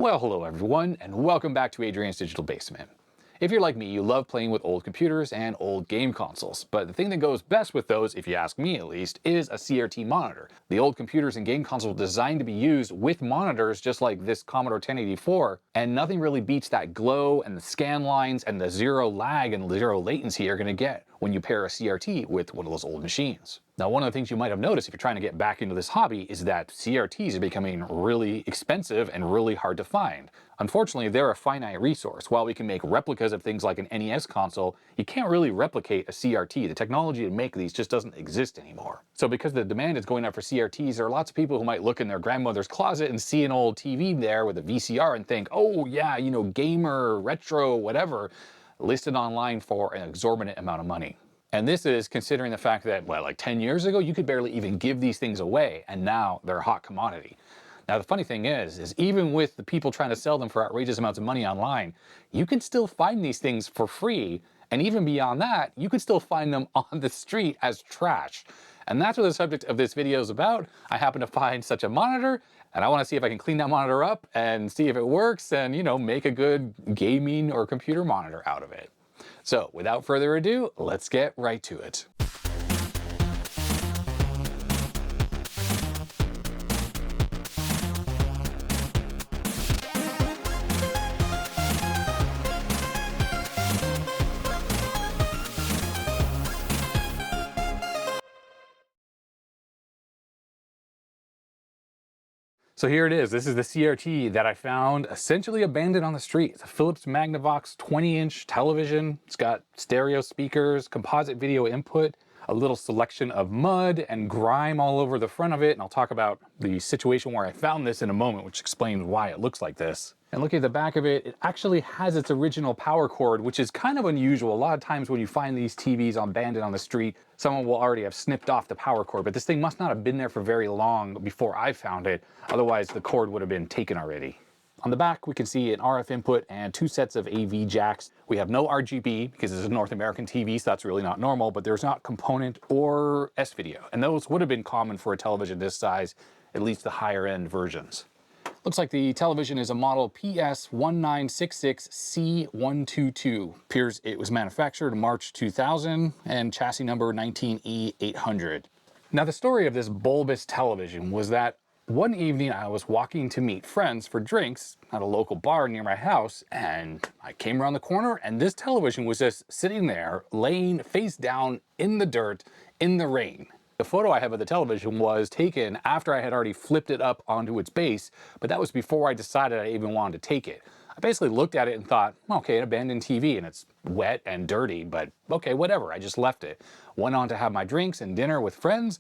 Well, hello everyone, and welcome back to Adrian's Digital Basement. If you're like me, you love playing with old computers and old game consoles, but the thing that goes best with those, if you ask me at least, is a CRT monitor. The old computers and game consoles were designed to be used with monitors just like this Commodore 1084, and nothing really beats that glow and the scan lines and the zero lag and zero latency you're going to get when you pair a CRT with one of those old machines. Now, one of the things you might have noticed if you're trying to get back into this hobby is that CRTs are becoming really expensive and really hard to find. Unfortunately, they're a finite resource. While we can make replicas of things like an NES console, you can't really replicate a CRT. The technology to make these just doesn't exist anymore. So because the demand is going up for CRTs, there are lots of people who might look in their grandmother's closet and see an old TV there with a VCR and think, oh yeah, you know, gamer, retro, whatever, listed online for an exorbitant amount of money. And this is considering the fact that, well, like 10 years ago, you could barely even give these things away, and now they're a hot commodity. Now, the funny thing is even with the people trying to sell them for outrageous amounts of money online, you can still find these things for free, and even beyond that, you can still find them on the street as trash. And that's what the subject of this video is about. I happen to find such a monitor, and I want to see if I can clean that monitor up and see if it works and, you know, make a good gaming or computer monitor out of it. So, without further ado, let's get right to it. So here it is. This is the CRT that I found essentially abandoned on the street. It's a Philips Magnavox 20-inch television. It's got stereo speakers, composite video input, a little selection of mud and grime all over the front of it. And I'll talk about the situation where I found this in a moment, which explains why it looks like this. And looking at the back of it, it actually has its original power cord, which is kind of unusual. A lot of times when you find these TVs abandoned on the street, someone will already have snipped off the power cord, but this thing must not have been there for very long before I found it. Otherwise, the cord would have been taken already. On the back, we can see an RF input and two sets of AV jacks. We have no RGB because this is a North American TV, so that's really not normal, but there's not component or S-video. And those would have been common for a television this size, at least the higher end versions. Looks like the television is a model PS1966C122. Appears it was manufactured in March 2000 and chassis number 19E800. Now the story of this bulbous television was that one evening I was walking to meet friends for drinks at a local bar near my house, and I came around the corner and this television was just sitting there, laying face down in the dirt in the rain. The photo I have of the television was taken after I had already flipped it up onto its base, but that was before I decided I even wanted to take it. I basically looked at it and thought, okay, an abandoned TV and it's wet and dirty, but okay, whatever, I just left it. Went on to have my drinks and dinner with friends,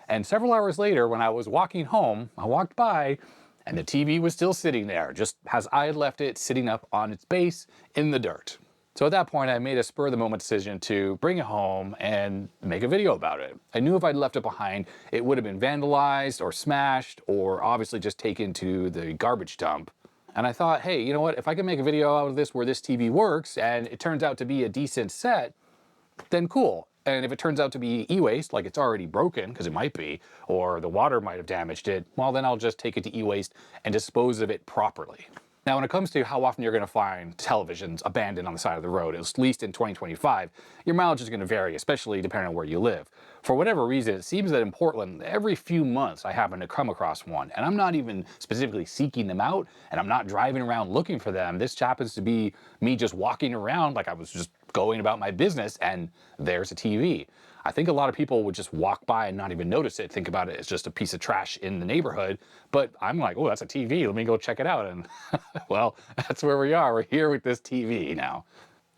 and several hours later when I was walking home, I walked by and the TV was still sitting there, just as I had left it, sitting up on its base in the dirt. So at that point, I made a spur-of-the-moment decision to bring it home and make a video about it. I knew if I'd left it behind, it would have been vandalized or smashed or obviously just taken to the garbage dump. And I thought, hey, you know what? If I can make a video out of this where this TV works and it turns out to be a decent set, then cool. And if it turns out to be e-waste, like it's already broken, because it might be, or the water might have damaged it, well, then I'll just take it to e-waste and dispose of it properly. Now, when it comes to how often you're going to find televisions abandoned on the side of the road, at least in 2025, your mileage is going to vary, especially depending on where you live. For whatever reason, it seems that in Portland, every few months I happen to come across one, and I'm not even specifically seeking them out, and I'm not driving around looking for them. This happens to be me just walking around like I was just going about my business, and there's a TV. I think a lot of people would just walk by and not even notice it, think about it as just a piece of trash in the neighborhood. But I'm like, oh, that's a TV. Let me go check it out. And well, that's where we are. We're here with this TV now.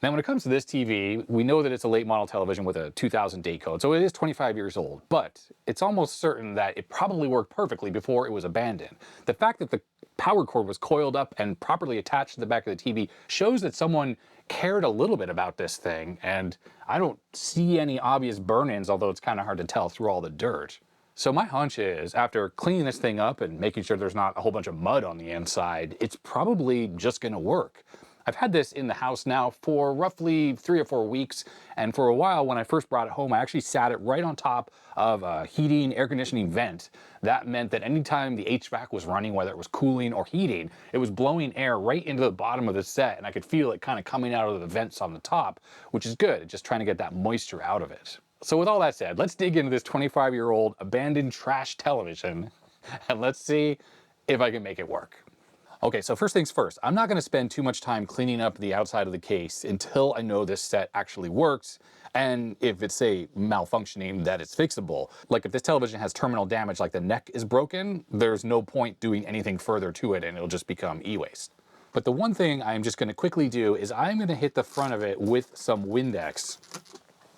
Now, when it comes to this TV, we know that it's a late model television with a 2000 date code, so it is 25 years old, but it's almost certain that it probably worked perfectly before it was abandoned. The fact that the power cord was coiled up and properly attached to the back of the TV shows that someone cared a little bit about this thing, and I don't see any obvious burn-ins, although it's kind of hard to tell through all the dirt. So my hunch is, after cleaning this thing up and making sure there's not a whole bunch of mud on the inside, it's probably just gonna work. I've had this in the house now for roughly 3 or 4 weeks, and for a while when I first brought it home, I actually sat it right on top of a heating, air conditioning vent. That meant that anytime the HVAC was running, whether it was cooling or heating, it was blowing air right into the bottom of the set, and I could feel it kind of coming out of the vents on the top, which is good, just trying to get that moisture out of it. So with all that said, let's dig into this 25-year-old abandoned trash television, and let's see if I can make it work. Okay, so first things first, I'm not going to spend too much time cleaning up the outside of the case until I know this set actually works, and if it's, say, malfunctioning, that it's fixable. Like if this television has terminal damage, like the neck is broken, there's no point doing anything further to it and it'll just become e-waste. But the one thing I'm just going to quickly do is I'm going to hit the front of it with some Windex.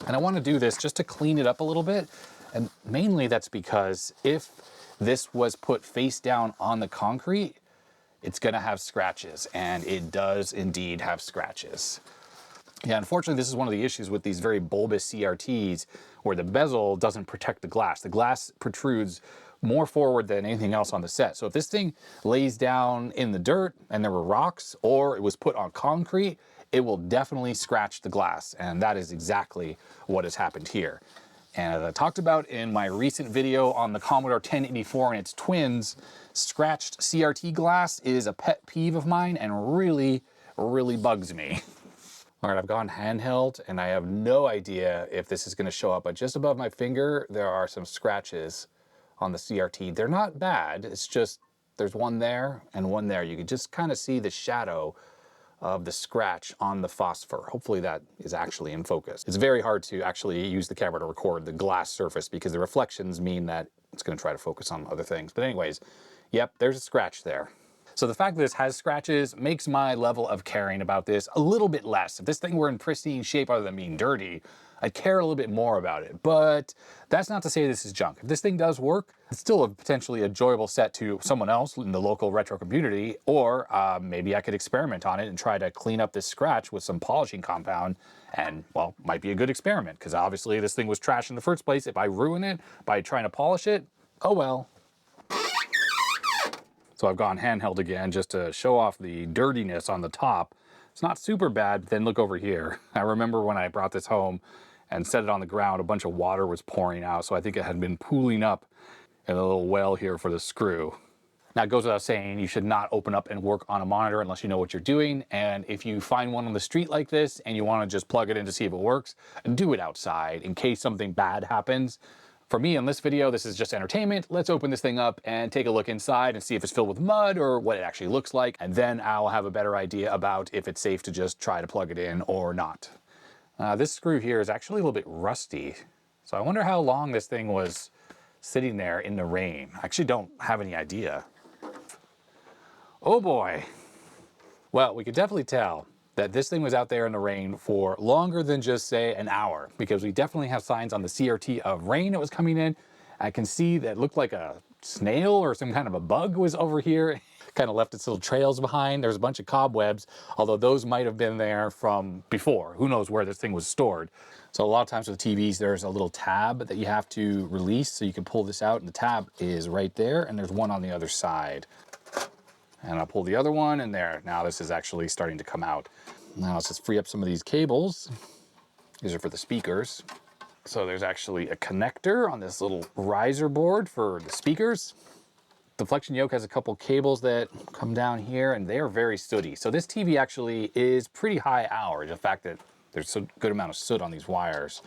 And I want to do this just to clean it up a little bit, and mainly that's because if this was put face down on the concrete, it's going to have scratches, and it does indeed have scratches. Yeah, unfortunately, this is one of the issues with these very bulbous CRTs, where the bezel doesn't protect the glass. The glass protrudes more forward than anything else on the set. So if this thing lays down in the dirt and there were rocks, or it was put on concrete, it will definitely scratch the glass, and that is exactly what has happened here. And as I talked about in my recent video on the Commodore 1084 and its twins, scratched CRT glass is a pet peeve of mine and really, really bugs me. All right, I've gone handheld and I have no idea if this is going to show up, but just above my finger, there are some scratches on the CRT. They're not bad, it's just there's one there and one there. You can just kind of see the shadow of the scratch on the phosphor. Hopefully that is actually in focus. It's very hard to actually use the camera to record the glass surface because the reflections mean that it's going to try to focus on other things. But anyways, yep, there's a scratch there. So the fact that this has scratches makes my level of caring about this a little bit less. If this thing were in pristine shape other than being dirty, I'd care a little bit more about it. But that's not to say this is junk. If this thing does work, it's still a potentially enjoyable set to someone else in the local retro community, or maybe I could experiment on it and try to clean up this scratch with some polishing compound, and, well, might be a good experiment, because obviously this thing was trash in the first place. If I ruin it by trying to polish it, oh well. So I've gone handheld again just to show off the dirtiness on the top. It's not super bad, but then look over here. I remember when I brought this home and set it on the ground, a bunch of water was pouring out, so I think it had been pooling up in a little well here for the screw. Now it goes without saying, you should not open up and work on a monitor unless you know what you're doing, and if you find one on the street like this and you want to just plug it in to see if it works, do it outside in case something bad happens. For me in this video, this is just entertainment. Let's open this thing up and take a look inside and see if it's filled with mud or what it actually looks like, and then I'll have a better idea about if it's safe to just try to plug it in or not. This screw here is actually a little bit rusty, so I wonder how long this thing was sitting there in the rain. I actually don't have any idea. Oh boy. Well, we could definitely tell that this thing was out there in the rain for longer than just, say, an hour, because we definitely have signs on the CRT of rain that was coming in. I can see that it looked like a snail or some kind of a bug was over here. Kind of left its little trails behind. There's a bunch of cobwebs, although those might have been there from before. Who knows where this thing was stored. So a lot of times with TVs, there's a little tab that you have to release, so you can pull this out, and the tab is right there, and there's one on the other side. And I'll pull the other one, and there. Now this is actually starting to come out. Now let's just free up some of these cables. These are for the speakers. So there's actually a connector on this little riser board for the speakers. The flexion yoke has a couple cables that come down here, and they are very sooty. So this TV actually is pretty high hour, the fact that there's a good amount of soot on these wires.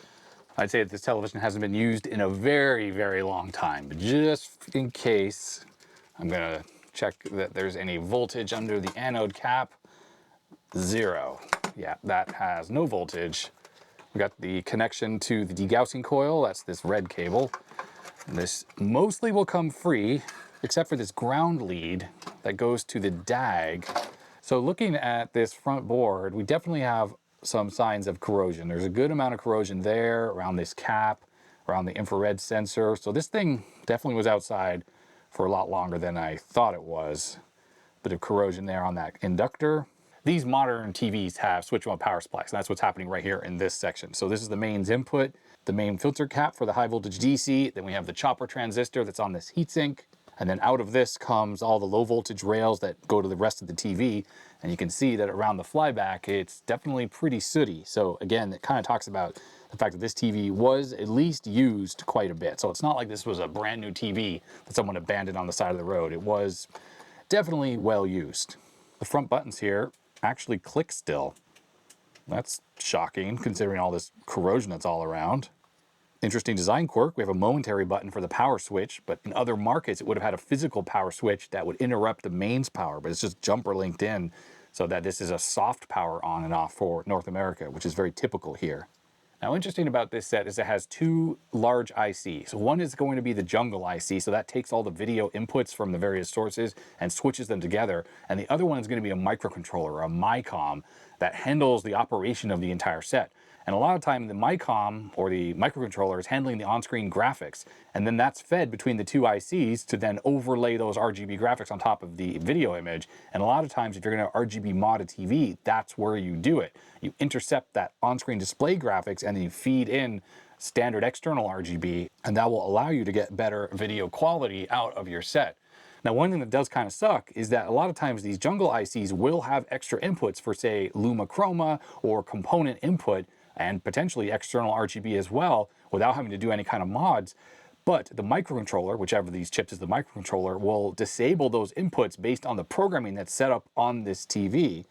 I'd say that this television hasn't been used in a very, very long time, but just in case, I'm gonna check that there's any voltage under the anode cap. 0. Yeah, that has no voltage. We got the connection to the degaussing coil. That's this red cable. And this mostly will come free, except for this ground lead that goes to the DAG. So looking at this front board, we definitely have some signs of corrosion. There's a good amount of corrosion there, around this cap, around the infrared sensor. So this thing definitely was outside for a lot longer than I thought it was. Bit of corrosion there on that inductor. These modern TVs have switch mode power supplies, and that's what's happening right here in this section. So this is the mains input, the main filter cap for the high voltage DC, then we have the chopper transistor that's on this heatsink, And then out of this comes all the low voltage rails that go to the rest of the TV. And you can see that around the flyback, it's definitely pretty sooty. So again, it kind of talks about the fact that this TV was at least used quite a bit. So it's not like this was a brand new TV that someone abandoned on the side of the road. It was definitely well used. The front buttons here actually click still. That's shocking considering all this corrosion that's all around. Interesting design quirk, we have a momentary button for the power switch, but in other markets it would have had a physical power switch that would interrupt the mains power, but it's just jumper linked in so that this is a soft power on and off for North America, which is very typical here. Now, interesting about this set is it has two large ICs. So one is going to be the jungle IC, so that takes all the video inputs from the various sources and switches them together. And the other one is going to be a microcontroller, a MICOM, that handles the operation of the entire set. And a lot of time the MICOM or the microcontroller is handling the on-screen graphics, and then that's fed between the two ICs to then overlay those RGB graphics on top of the video image. And a lot of times if you're going to RGB mod a TV, that's where you do it. You intercept that on-screen display graphics and then you feed in standard external RGB, and that will allow you to get better video quality out of your set. Now, one thing that does kind of suck is that a lot of times these jungle ICs will have extra inputs for, say, Luma Chroma or component input, and potentially external RGB as well, without having to do any kind of mods. But the microcontroller, whichever of these chips is the microcontroller, will disable those inputs based on the programming that's set up on this TV.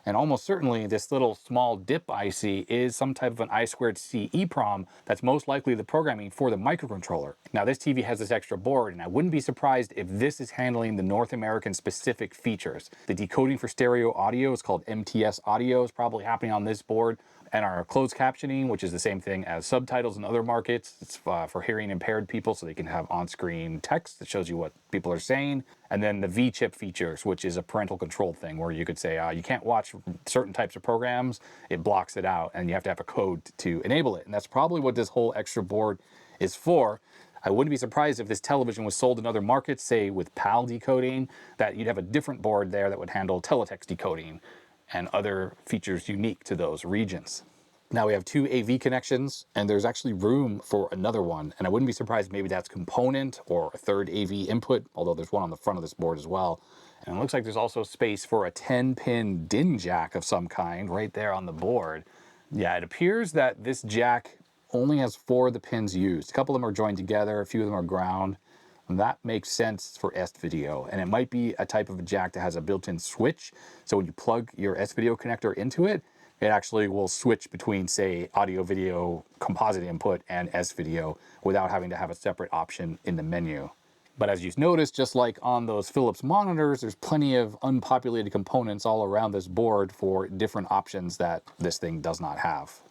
And almost certainly this little small DIP IC is some type of an I2C EPROM that's most likely the programming for the microcontroller. Now this TV has this extra board, and I wouldn't be surprised if this is handling the North American specific features. The decoding for stereo audio is called MTS audio, is probably happening on this board. And our closed captioning, which is the same thing as subtitles in other markets. It's for hearing impaired people so they can have on-screen text that shows you what people are saying. And then the V-chip features, which is a parental control thing where you could say, you can't watch certain types of programs, it blocks it out, and you have to have a code to enable it. And that's probably what this whole extra board is for. I wouldn't be surprised if this television was sold in other markets, say with PAL decoding, that you'd have a different board there that would handle teletext decoding and other features unique to those regions. Now we have two AV connections, and there's actually room for another one, and I wouldn't be surprised maybe that's component or a third AV input, although there's one on the front of this board as well. And it looks like there's also space for a 10-pin DIN jack of some kind right there on the board. Yeah, it appears that this jack only has 4 of the pins used. A couple of them are joined together, a few of them are ground. And that makes sense for S-Video, and it might be a type of a jack that has a built-in switch, so when you plug your S-Video connector into it, it actually will switch between, say, audio-video composite input and S-Video without having to have a separate option in the menu. But as you've noticed, just like on those Philips monitors, there's plenty of unpopulated components all around this board for different options that this thing does not have.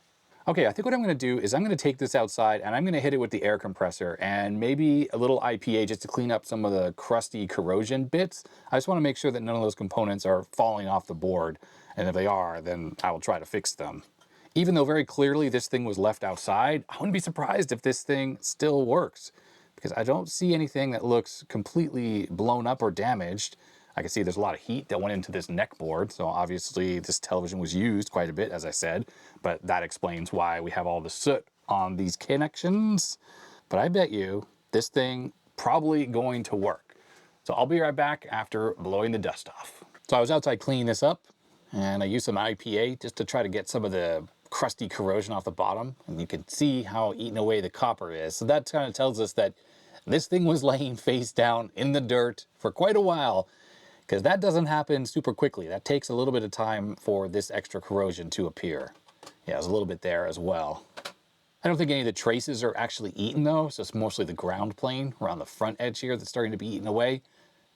Okay, I think what I'm going to do is I'm going to take this outside and I'm going to hit it with the air compressor and maybe a little IPA just to clean up some of the crusty corrosion bits. I just want to make sure that none of those components are falling off the board, and if they are, then I will try to fix them. Even though very clearly this thing was left outside, I wouldn't be surprised if this thing still works, because I don't see anything that looks completely blown up or damaged. I can see there's a lot of heat that went into this neck board, so obviously this television was used quite a bit, as I said, but that explains why we have all the soot on these connections. But I bet you this thing probably going to work. So I'll be right back after blowing the dust off. So I was outside cleaning this up, and I used some IPA just to try to get some of the crusty corrosion off the bottom, and you can see how eaten away the copper is. So that kind of tells us that this thing was laying face down in the dirt for quite a while, because that doesn't happen super quickly. That takes a little bit of time for this extra corrosion to appear. Yeah, there's a little bit there as well. I don't think any of the traces are actually eaten though, so it's mostly the ground plane around the front edge here that's starting to be eaten away.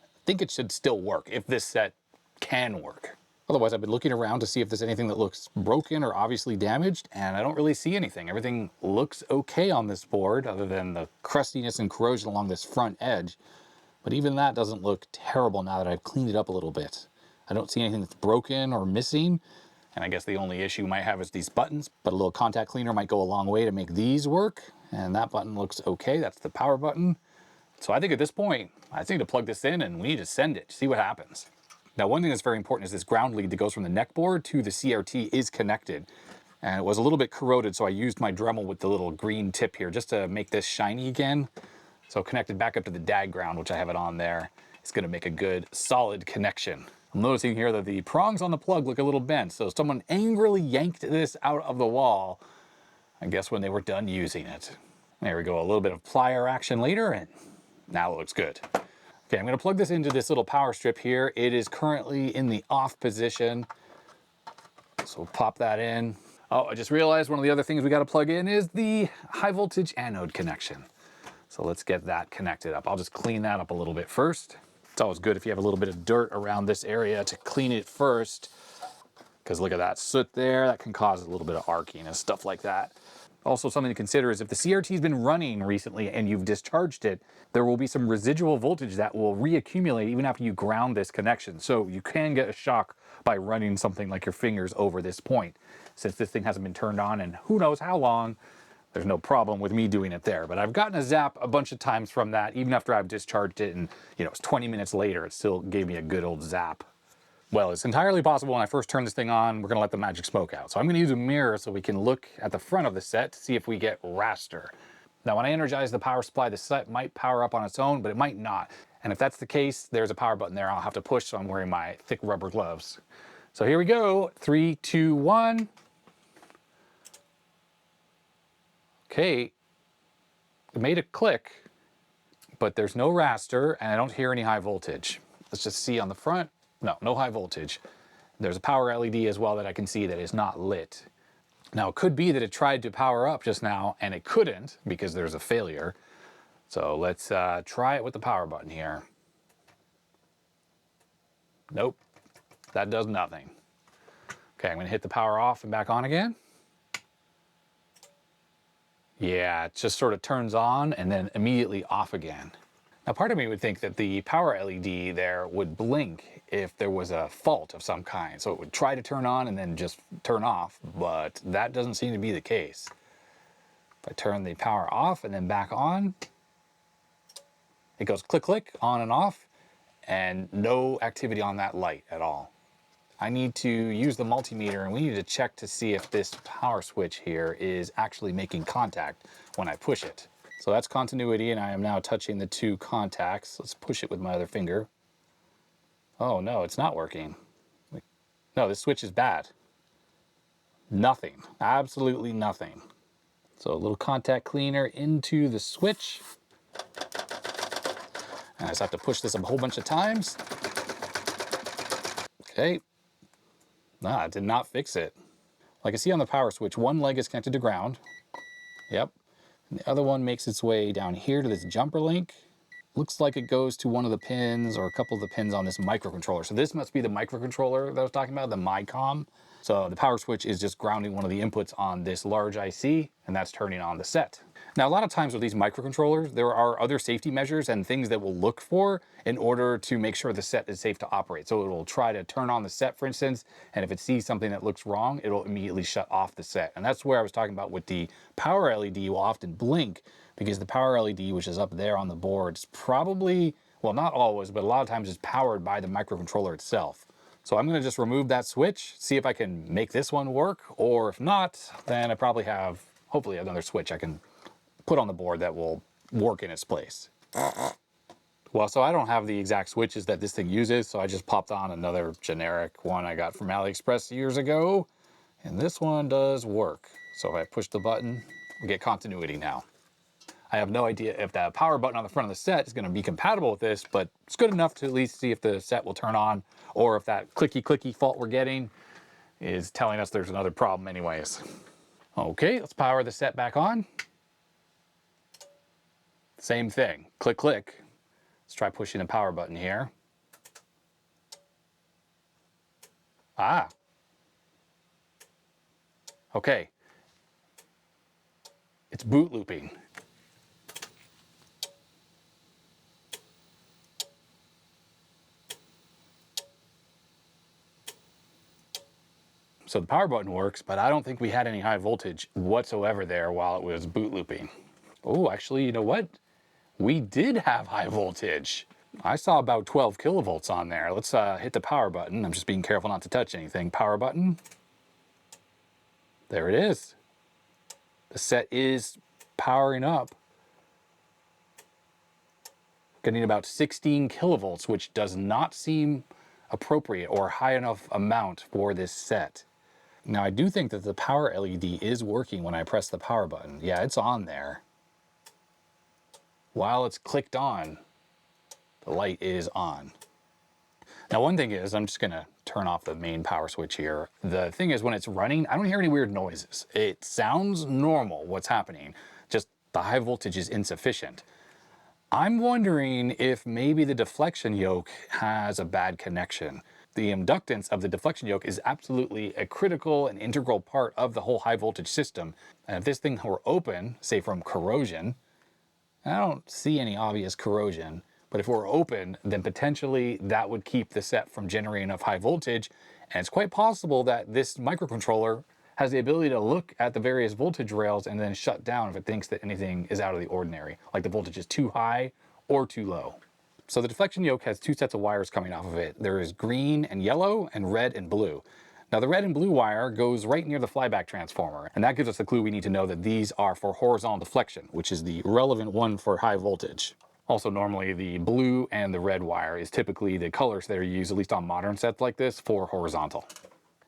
I think it should still work if this set can work. Otherwise, I've been looking around to see if there's anything that looks broken or obviously damaged, and I don't really see anything. Everything looks okay on this board, other than the crustiness and corrosion along this front edge. But even that doesn't look terrible now that I've cleaned it up a little bit. I don't see anything that's broken or missing, and I guess the only issue you might have is these buttons, but a little contact cleaner might go a long way to make these work, and that button looks okay. That's the power button. So I think at this point, I think to plug this in and we need to send it, see what happens. Now, one thing that's very important is this ground lead that goes from the neck board to the CRT is connected. And it was a little bit corroded, so I used my Dremel with the little green tip here just to make this shiny again. So connected back up to the DAG ground, which I have it on there, it's going to make a good solid connection. I'm noticing here that the prongs on the plug look a little bent, so someone angrily yanked this out of the wall, I guess when they were done using it. There we go, a little bit of plier action later, and now it looks good. Okay, I'm going to plug this into this little power strip here. It is currently in the off position, so we'll pop that in. Oh, I just realized one of the other things we got to plug in is the high voltage anode connection. So let's get that connected up. I'll just clean that up a little bit first. It's always good if you have a little bit of dirt around this area to clean it first, because look at that soot there. That can cause a little bit of arcing and stuff like that. Also, something to consider is if the CRT's been running recently and you've discharged it, there will be some residual voltage that will reaccumulate even after you ground this connection. So you can get a shock by running something like your fingers over this point. Since this thing hasn't been turned on in who knows how long, there's no problem with me doing it there. But I've gotten a zap a bunch of times from that, even after I've discharged it and, you know, it's 20 minutes later, it still gave me a good old zap. Well, it's entirely possible when I first turn this thing on, we're gonna let the magic smoke out. So I'm gonna use a mirror so we can look at the front of the set to see if we get raster. Now, when I energize the power supply, the set might power up on its own, but it might not. And if that's the case, there's a power button there I'll have to push, so I'm wearing my thick rubber gloves. So here we go, 3, 2, 1. Okay, it made a click, but there's no raster, and I don't hear any high voltage. Let's just see on the front. No high voltage. There's a power LED as well that I can see that is not lit. Now, it could be that it tried to power up just now and it couldn't because there's a failure. So let's try it with the power button here. Nope, that does nothing. Okay, I'm gonna hit the power off and back on again. Yeah, it just sort of turns on and then immediately off again. Now, part of me would think that the power LED there would blink if there was a fault of some kind. So it would try to turn on and then just turn off, but that doesn't seem to be the case. If I turn the power off and then back on, it goes click, click, on and off, and no activity on that light at all. I need to use the multimeter and we need to check to see if this power switch here is actually making contact when I push it. So that's continuity, and I am now touching the two contacts. Let's push it with my other finger. Oh no, it's not working. No, this switch is bad. Nothing, absolutely nothing. So a little contact cleaner into the switch. And I just have to push this a whole bunch of times. Okay. Nah, it did not fix it. Like I see on the power switch, one leg is connected to ground. Yep. And the other one makes its way down here to this jumper link. Looks like it goes to one of the pins or a couple of the pins on this microcontroller. So this must be the microcontroller that I was talking about, the MyCom. So the power switch is just grounding one of the inputs on this large IC, and that's turning on the set. Now, a lot of times with these microcontrollers, there are other safety measures and things that we'll look for in order to make sure the set is safe to operate. So it will try to turn on the set, for instance, and if it sees something that looks wrong, it'll immediately shut off the set. And that's where I was talking about with the power LED will often blink, because the power LED, which is up there on the board, is probably, well, not always, but a lot of times is powered by the microcontroller itself. So I'm gonna just remove that switch, see if I can make this one work, or if not, then I probably have, hopefully, another switch I can put on the board that will work in its place. Well, so I don't have the exact switches that this thing uses, so I just popped on another generic one I got from AliExpress years ago, and this one does work. So if I push the button, we get continuity now. I have no idea if that power button on the front of the set is going to be compatible with this, but it's good enough to at least see if the set will turn on, or if that clicky fault we're getting is telling us there's another problem anyways. Okay, let's power the set back on. Same thing, click, click. Let's try pushing the power button here. Ah. Okay. It's boot looping. So the power button works, but I don't think we had any high voltage whatsoever there while it was boot looping. Oh, actually, you know what? We did have high voltage. I saw about 12 kilovolts on there. Let's hit the power button. I'm just being careful not to touch anything. Power button. There it is. The set is powering up. getting about 16 kilovolts, which does not seem appropriate or high enough amount for this set. Now I do think that the power LED is working when I press the power button. Yeah, it's on there. While it's clicked on, the light is on. Now one thing is, I'm just gonna turn off the main power switch here. The thing is, when it's running, I don't hear any weird noises. It sounds normal what's happening, just the high voltage is insufficient. I'm wondering if maybe the deflection yoke has a bad connection. The inductance of the deflection yoke is absolutely a critical and integral part of the whole high voltage system. And if this thing were open, say from corrosion, and I don't see any obvious corrosion, but if it were open, then potentially that would keep the set from generating enough high voltage. And it's quite possible that this microcontroller has the ability to look at the various voltage rails and then shut down if it thinks that anything is out of the ordinary, like the voltage is too high or too low. So the deflection yoke has two sets of wires coming off of it. There is green and yellow and red and blue. Now the red and blue wire goes right near the flyback transformer, and that gives us the clue we need to know that these are for horizontal deflection, which is the relevant one for high voltage. Also, normally the blue and the red wire is typically the colors that are used, at least on modern sets like this, for horizontal.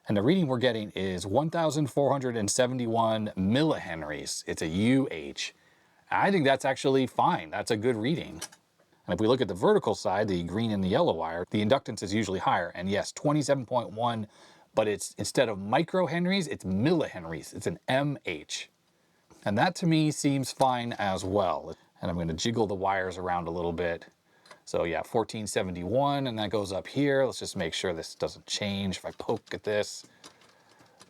And the reading we're getting is 1,471 millihenries. It's a UH. I think that's actually fine. That's a good reading. And if we look at the vertical side, the green and the yellow wire, the inductance is usually higher. And yes, 27.1, but it's instead of microhenries, it's millihenries. It's an MH. And that to me seems fine as well. And I'm going to jiggle the wires around a little bit. So yeah, 1471, and that goes up here. Let's just make sure this doesn't change. If I poke at this,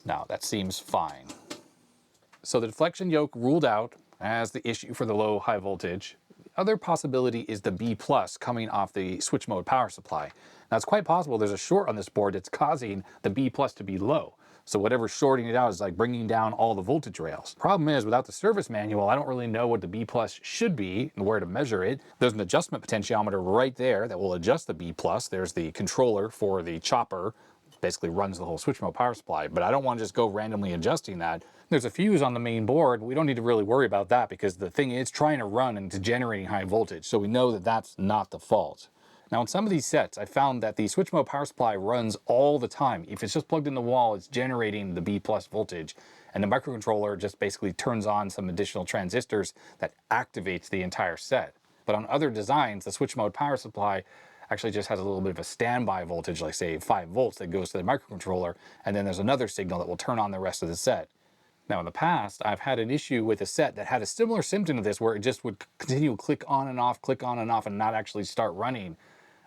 no, that seems fine. So the deflection yoke ruled out as the issue for the low high voltage. The other possibility is the B+ coming off the switch mode power supply. Now it's quite possible there's a short on this board that's causing the B+ to be low. So whatever's shorting it out is like bringing down all the voltage rails. Problem is, without the service manual, I don't really know what the B+ should be and where to measure it. There's an adjustment potentiometer right there that will adjust the B+. There's the controller for the chopper, basically runs the whole switch mode power supply, but I don't want to just go randomly adjusting that. There's a fuse on the main board. We don't need to really worry about that because the thing is trying to run and it's generating high voltage. So we know that that's not the fault. Now in some of these sets, I found that the switch mode power supply runs all the time. If it's just plugged in the wall, it's generating the B+ voltage, and the microcontroller just basically turns on some additional transistors that activates the entire set. But on other designs, the switch mode power supply actually just has a little bit of a standby voltage, like say 5 volts that goes to the microcontroller, and then there's another signal that will turn on the rest of the set. Now in the past, I've had an issue with a set that had a similar symptom to this where it just would continue to click on and off, and not actually start running.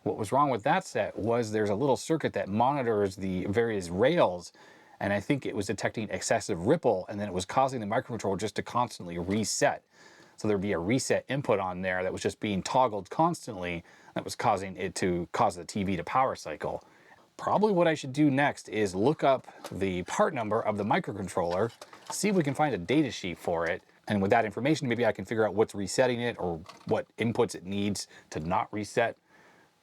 What was wrong with that set was there's a little circuit that monitors the various rails, and I think it was detecting excessive ripple, and then it was causing the microcontroller just to constantly reset. So there'd be a reset input on there that was just being toggled constantly, that was causing it to cause the TV to power cycle. Probably what I should do next is look up the part number of the microcontroller, see if we can find a data sheet for it, and with that information, maybe I can figure out what's resetting it or what inputs it needs to not reset.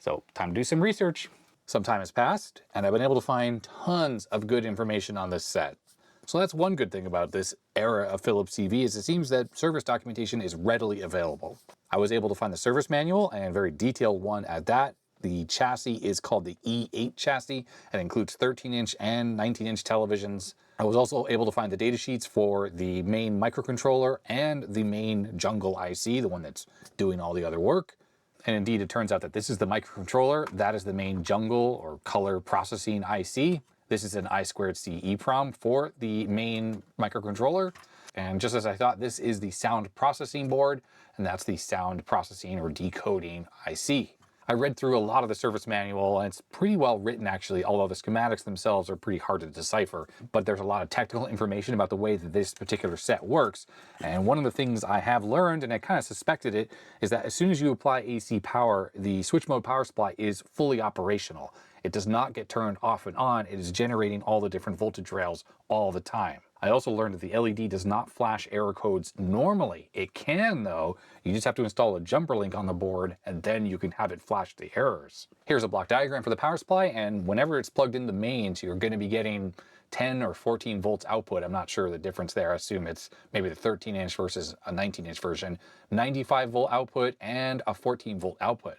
So time to do some research. Some time has passed, and I've been able to find tons of good information on this set. So that's one good thing about this era of Philips TV is it seems that service documentation is readily available. I was able to find the service manual, and a very detailed one at that. The chassis is called the E8 chassis, and includes 13-inch and 19-inch televisions. I was also able to find the data sheets for the main microcontroller and the main jungle IC, the one that's doing all the other work. And indeed, it turns out that this is the microcontroller. That is the main jungle or color processing IC. This is an I2C EPROM for the main microcontroller. And just as I thought, this is the sound processing board, and that's the sound processing or decoding IC. I read through a lot of the service manual, and it's pretty well written actually, although the schematics themselves are pretty hard to decipher. But there's a lot of technical information about the way that this particular set works. And one of the things I have learned, and I kind of suspected it, is that as soon as you apply AC power, the switch mode power supply is fully operational. It does not get turned off and on. It is generating all the different voltage rails all the time. I also learned that the LED does not flash error codes normally. It can though. You just have to install a jumper link on the board and then you can have it flash the errors. Here's a block diagram for the power supply, and whenever it's plugged into mains, you're going to be getting 10 or 14 volts output. I'm not sure the difference there. I assume it's maybe the 13-inch versus a 19-inch version. 95 volt output and a 14 volt output.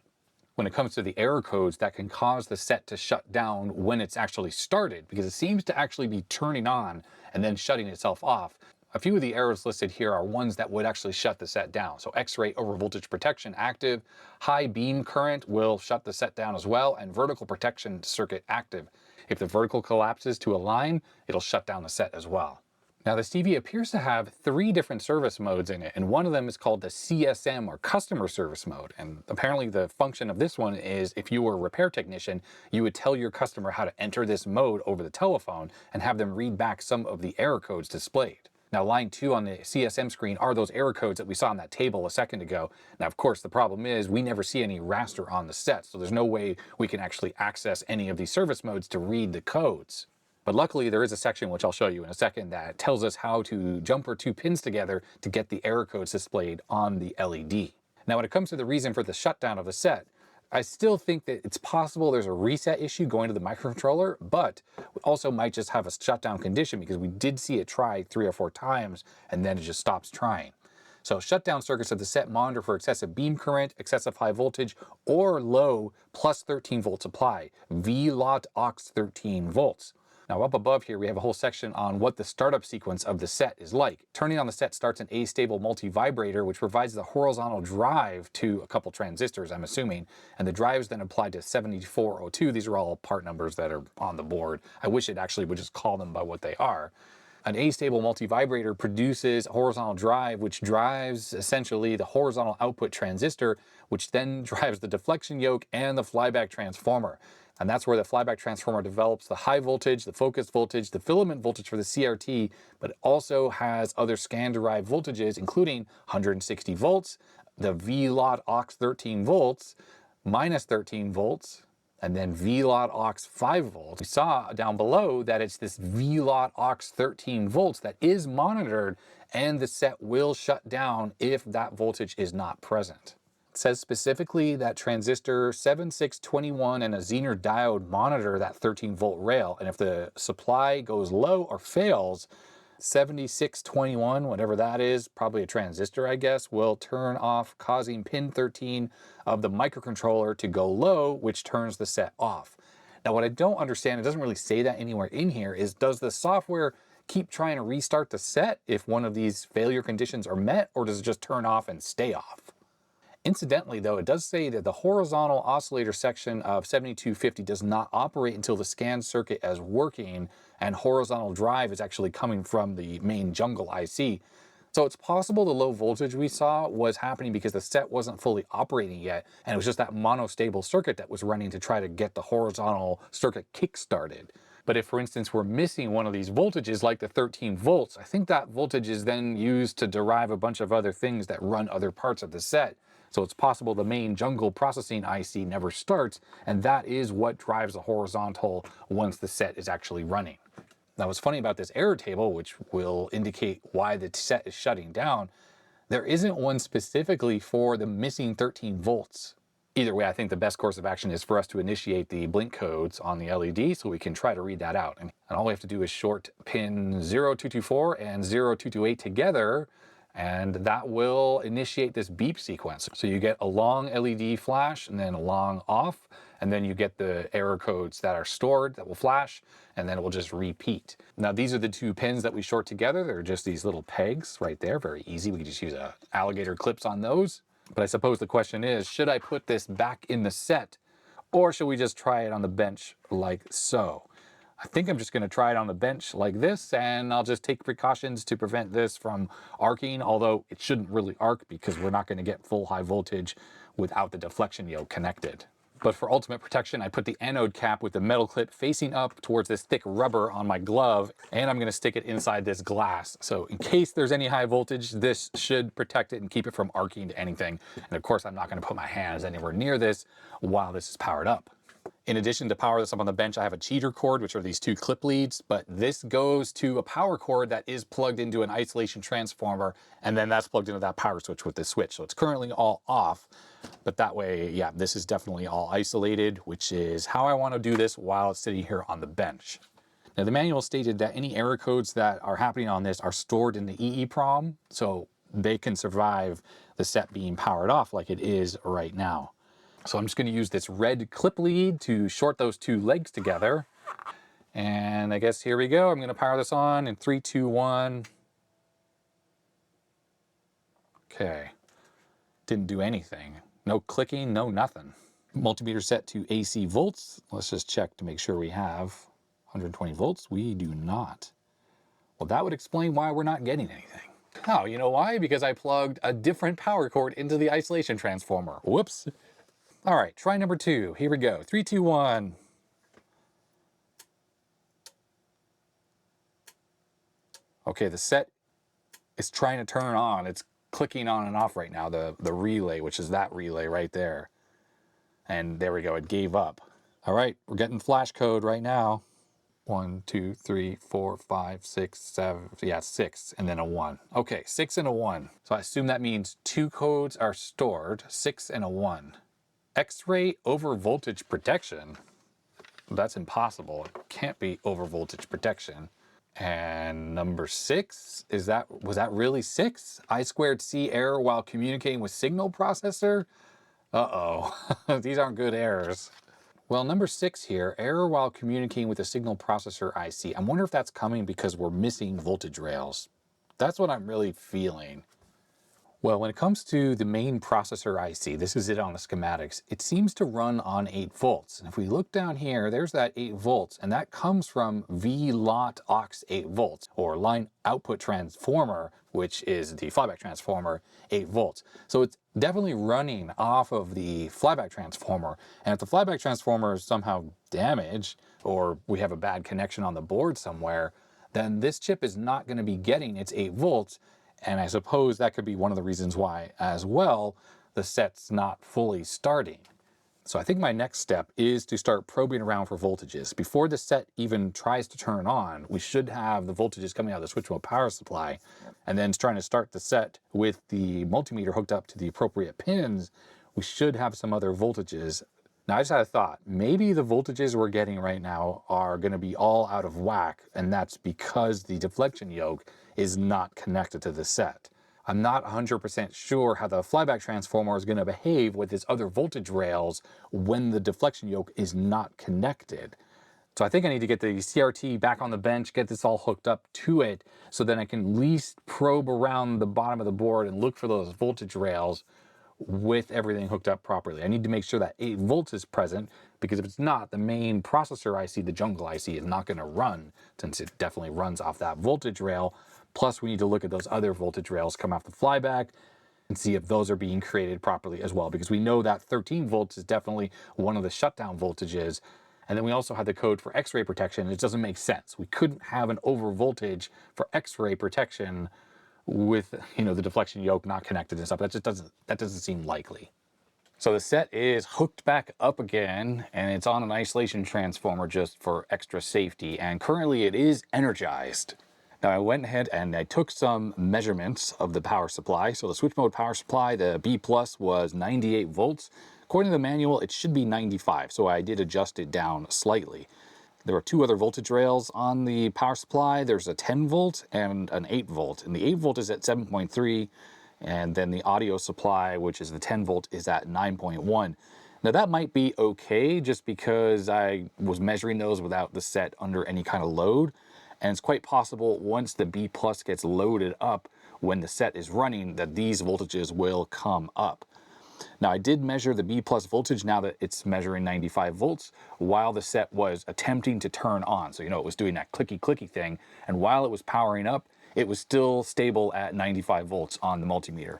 When it comes to the error codes, that can cause the set to shut down when it's actually started, because it seems to actually be turning on and then shutting itself off. A few of the errors listed here are ones that would actually shut the set down. So X-ray over voltage protection active, high beam current will shut the set down as well, and vertical protection circuit active. If the vertical collapses to a line, it'll shut down the set as well. Now this TV appears to have 3 different service modes in it, and one of them is called the CSM, or customer service mode. And apparently the function of this one is, if you were a repair technician, you would tell your customer how to enter this mode over the telephone and have them read back some of the error codes displayed. Now line 2 on the CSM screen are those error codes that we saw on that table a second ago. Now of course the problem is we never see any raster on the set, so there's no way we can actually access any of these service modes to read the codes. But luckily there is a section, which I'll show you in a second, that tells us how to jumper 2 pins together to get the error codes displayed on the LED. Now when it comes to the reason for the shutdown of the set, I still think that it's possible there's a reset issue going to the microcontroller, but we also might just have a shutdown condition, because we did see it try 3 or 4 times and then it just stops trying. So shutdown circuits of the set monitor for excessive beam current, excessive high voltage, or low plus 13 volt supply, VLOT aux 13 volts. Now up above here we have a whole section on what the startup sequence of the set is like. Turning on the set starts an astable multivibrator, which provides the horizontal drive to a couple transistors, I'm assuming, and the drive is then applied to 7402. These are all part numbers that are on the board. I wish it actually would just call them by what they are. An astable multivibrator produces a horizontal drive, which drives essentially the horizontal output transistor, which then drives the deflection yoke and the flyback transformer. And that's where the flyback transformer develops the high voltage, the focus voltage, the filament voltage for the CRT, but it also has other scan-derived voltages, including 160 volts, the VLOT aux 13 volts, minus 13 volts, and then VLOT aux 5 volts. We saw down below that it's this VLOT aux 13 volts that is monitored, and the set will shut down if that voltage is not present. It says specifically that transistor 7621 and a Zener diode monitor that 13 volt rail, and if the supply goes low or fails, 7621, whatever that is, probably a transistor I guess, will turn off, causing pin 13 of the microcontroller to go low, which turns the set off. Now what I don't understand, it doesn't really say that anywhere in here, is does the software keep trying to restart the set if one of these failure conditions are met, or does it just turn off and stay off? Incidentally though, it does say that the horizontal oscillator section of 7250 does not operate until the scan circuit is working and horizontal drive is actually coming from the main jungle IC. So it's possible the low voltage we saw was happening because the set wasn't fully operating yet, and it was just that monostable circuit that was running to try to get the horizontal circuit kick-started. But if, for instance, we're missing one of these voltages, like the 13 volts, I think that voltage is then used to derive a bunch of other things that run other parts of the set. So it's possible the main jungle processing IC never starts, and that is what drives the horizontal once the set is actually running. Now what's funny about this error table, which will indicate why the set is shutting down, there isn't one specifically for the missing 13 volts. Either way, I think the best course of action is for us to initiate the blink codes on the LED so we can try to read that out. And all we have to do is short pin 0224 and 0228 together, and that will initiate this beep sequence. So you get a long LED flash and then a long off, and then you get the error codes that are stored that will flash, and then it will just repeat. Now these are the 2 pins that we short together. They're just these little pegs right there, very easy. We can just use alligator clips on those. But I suppose the question is, should I put this back in the set, or should we just try it on the bench like so? I think I'm just going to try it on the bench like this, and I'll just take precautions to prevent this from arcing, although it shouldn't really arc because we're not going to get full high voltage without the deflection yoke connected. But for ultimate protection, I put the anode cap with the metal clip facing up towards this thick rubber on my glove, and I'm going to stick it inside this glass. So in case there's any high voltage, this should protect it and keep it from arcing to anything. And of course, I'm not going to put my hands anywhere near this while this is powered up. In addition to power this up on the bench, I have a cheater cord, which are these two clip leads, but this goes to a power cord that is plugged into an isolation transformer, and then that's plugged into that power switch with this switch. So it's currently all off, but that way, yeah, this is definitely all isolated, which is how I want to do this while it's sitting here on the bench. Now, the manual stated that any error codes that are happening on this are stored in the EEPROM, so they can survive the set being powered off like it is right now. So I'm just going to use this red clip lead to short those two legs together. And I guess here we go. I'm going to power this on in 3, 2, 1. Okay. Didn't do anything. No clicking, no nothing. Multimeter set to AC volts. Let's just check to make sure we have 120 volts. We do not. Well, that would explain why we're not getting anything. Oh, you know why? Because I plugged a different power cord into the isolation transformer. Whoops. All right, try number 2. Here we go. 3, 2, 1. Okay, the set is trying to turn on. It's clicking on and off right now, the relay, which is that relay right there. And there we go, it gave up. All right, we're getting flash code right now. 1, 2, 3, 4, 5, 6, 7, yeah, 6, and then a 1. Okay, 6 and a 1. So I assume that means 2 codes are stored, 6 and a 1. X-ray over voltage protection. That's impossible. It can't be over voltage protection. And number 6, was that really 6? I2C error while communicating with signal processor? Uh-oh, these aren't good errors. Well, number 6 here, error while communicating with a signal processor IC. I wonder if that's coming because we're missing voltage rails. That's what I'm really feeling. Well, when it comes to the main processor IC, this is it on the schematics, it seems to run on 8 volts. And if we look down here, there's that 8 volts, and that comes from VLOT aux 8 volts, or line output transformer, which is the flyback transformer, 8 volts. So it's definitely running off of the flyback transformer. And if the flyback transformer is somehow damaged, or we have a bad connection on the board somewhere, then this chip is not going to be getting its 8 volts. And I suppose that could be one of the reasons why, as well, the set's not fully starting. So I think my next step is to start probing around for voltages. Before the set even tries to turn on, we should have the voltages coming out of the switch mode power supply. And then trying to start the set with the multimeter hooked up to the appropriate pins, we should have some other voltages. Now, I just had a thought. Maybe the voltages we're getting right now are going to be all out of whack, and that's because the deflection yoke is not connected to the set. I'm not 100% sure how the flyback transformer is going to behave with its other voltage rails when the deflection yoke is not connected. So I think I need to get the CRT back on the bench, get this all hooked up to it, so then I can at least probe around the bottom of the board and look for those voltage rails with everything hooked up properly. I need to make sure that 8 volts is present, because if it's not, the main processor IC, the jungle IC, is not going to run, since it definitely runs off that voltage rail. Plus, we need to look at those other voltage rails come off the flyback and see if those are being created properly as well, because we know that 13 volts is definitely one of the shutdown voltages. And then we also have the code for X-ray protection. It doesn't make sense. We couldn't have an over voltage for X-ray protection with, the deflection yoke not connected and stuff. That doesn't seem likely. So the set is hooked back up again, and it's on an isolation transformer just for extra safety, and currently it is energized. Now I went ahead and I took some measurements of the power supply. So the switch mode power supply, the B plus, was 98 volts. According to the manual, it should be 95, so I did adjust it down slightly. There are 2 other voltage rails on the power supply. There's a 10 volt and an 8 volt, and the 8 volt is at 7.3, and then the audio supply, which is the 10 volt, is at 9.1. Now that might be okay, just because I was measuring those without the set under any kind of load. And it's quite possible once the B plus gets loaded up when the set is running that these voltages will come up. Now I did measure the B plus voltage now that it's measuring 95 volts while the set was attempting to turn on. So it was doing that clicky thing, and while it was powering up, it was still stable at 95 volts on the multimeter.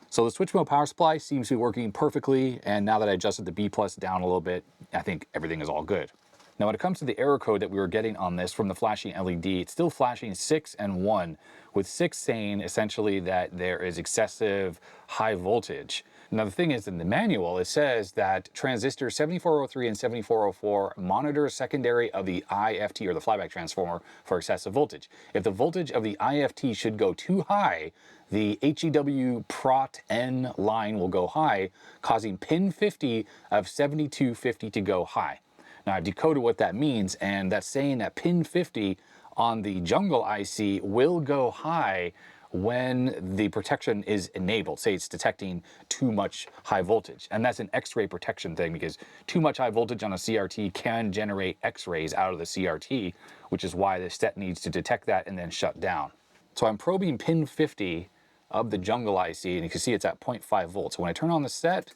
So the switch mode power supply seems to be working perfectly, and now that I adjusted the B plus down a little bit, I think everything is all good. Now when it comes to the error code that we were getting on this from the flashing LED, it's still flashing 6 and 1, with 6 saying essentially that there is excessive high voltage. Now the thing is, in the manual, it says that transistor 7403 and 7404 monitor secondary of the IFT, or the flyback transformer, for excessive voltage. If the voltage of the IFT should go too high, the HEW prot N line will go high, causing pin 50 of 7250 to go high. Now I've decoded what that means, and that's saying that pin 50 on the jungle IC will go high when the protection is enabled. Say it's detecting too much high voltage. And that's an X-ray protection thing, because too much high voltage on a CRT can generate X-rays out of the CRT, which is why the set needs to detect that and then shut down. So I'm probing pin 50 of the jungle IC, and you can see it's at 0.5 volts. When I turn on the set,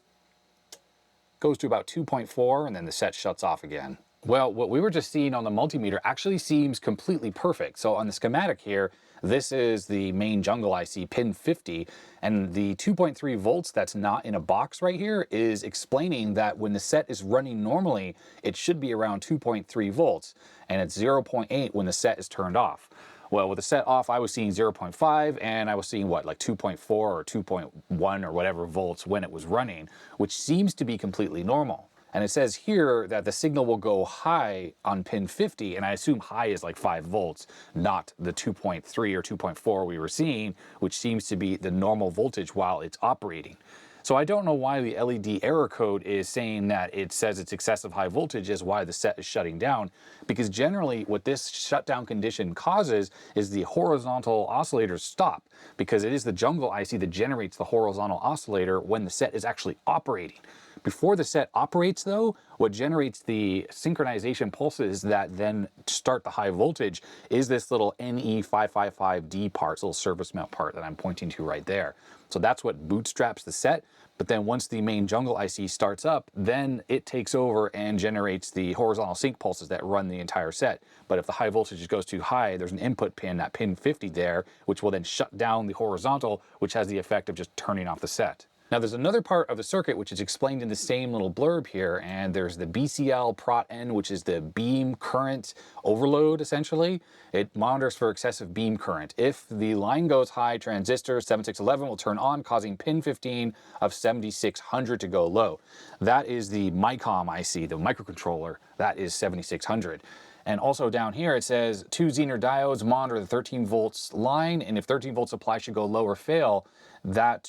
it goes to about 2.4, and then the set shuts off again. Well, what we were just seeing on the multimeter actually seems completely perfect. So on the schematic here, this is the main jungle IC, pin 50, and the 2.3 volts that's not in a box right here is explaining that when the set is running normally, it should be around 2.3 volts, and it's 0.8 when the set is turned off. Well, with the set off, I was seeing 0.5, and I was seeing what, like 2.4 or 2.1 or whatever volts when it was running, which seems to be completely normal. And it says here that the signal will go high on pin 50, and I assume high is like 5 volts, not the 2.3 or 2.4 we were seeing, which seems to be the normal voltage while it's operating. So I don't know why the LED error code is saying that it says it's excessive high voltage is why the set is shutting down, because generally what this shutdown condition causes is the horizontal oscillators stop, because it is the jungle IC that generates the horizontal oscillator when the set is actually operating. Before the set operates though, what generates the synchronization pulses that then start the high voltage is this little NE555D part, this little surface mount part that I'm pointing to right there. So that's what bootstraps the set. But then once the main jungle IC starts up, then it takes over and generates the horizontal sync pulses that run the entire set. But if the high voltage goes too high, there's an input pin, that pin 50 there, which will then shut down the horizontal, which has the effect of just turning off the set. Now there's another part of the circuit which is explained in the same little blurb here, and there's the BCL prot N, which is the beam current overload essentially. It monitors for excessive beam current. If the line goes high, transistor 7611 will turn on, causing pin 15 of 7600 to go low. That is the MICOM IC, the microcontroller, that is 7600. And also down here it says 2 Zener diodes monitor the 13 volts line, and if 13 volt supply should go low or fail, that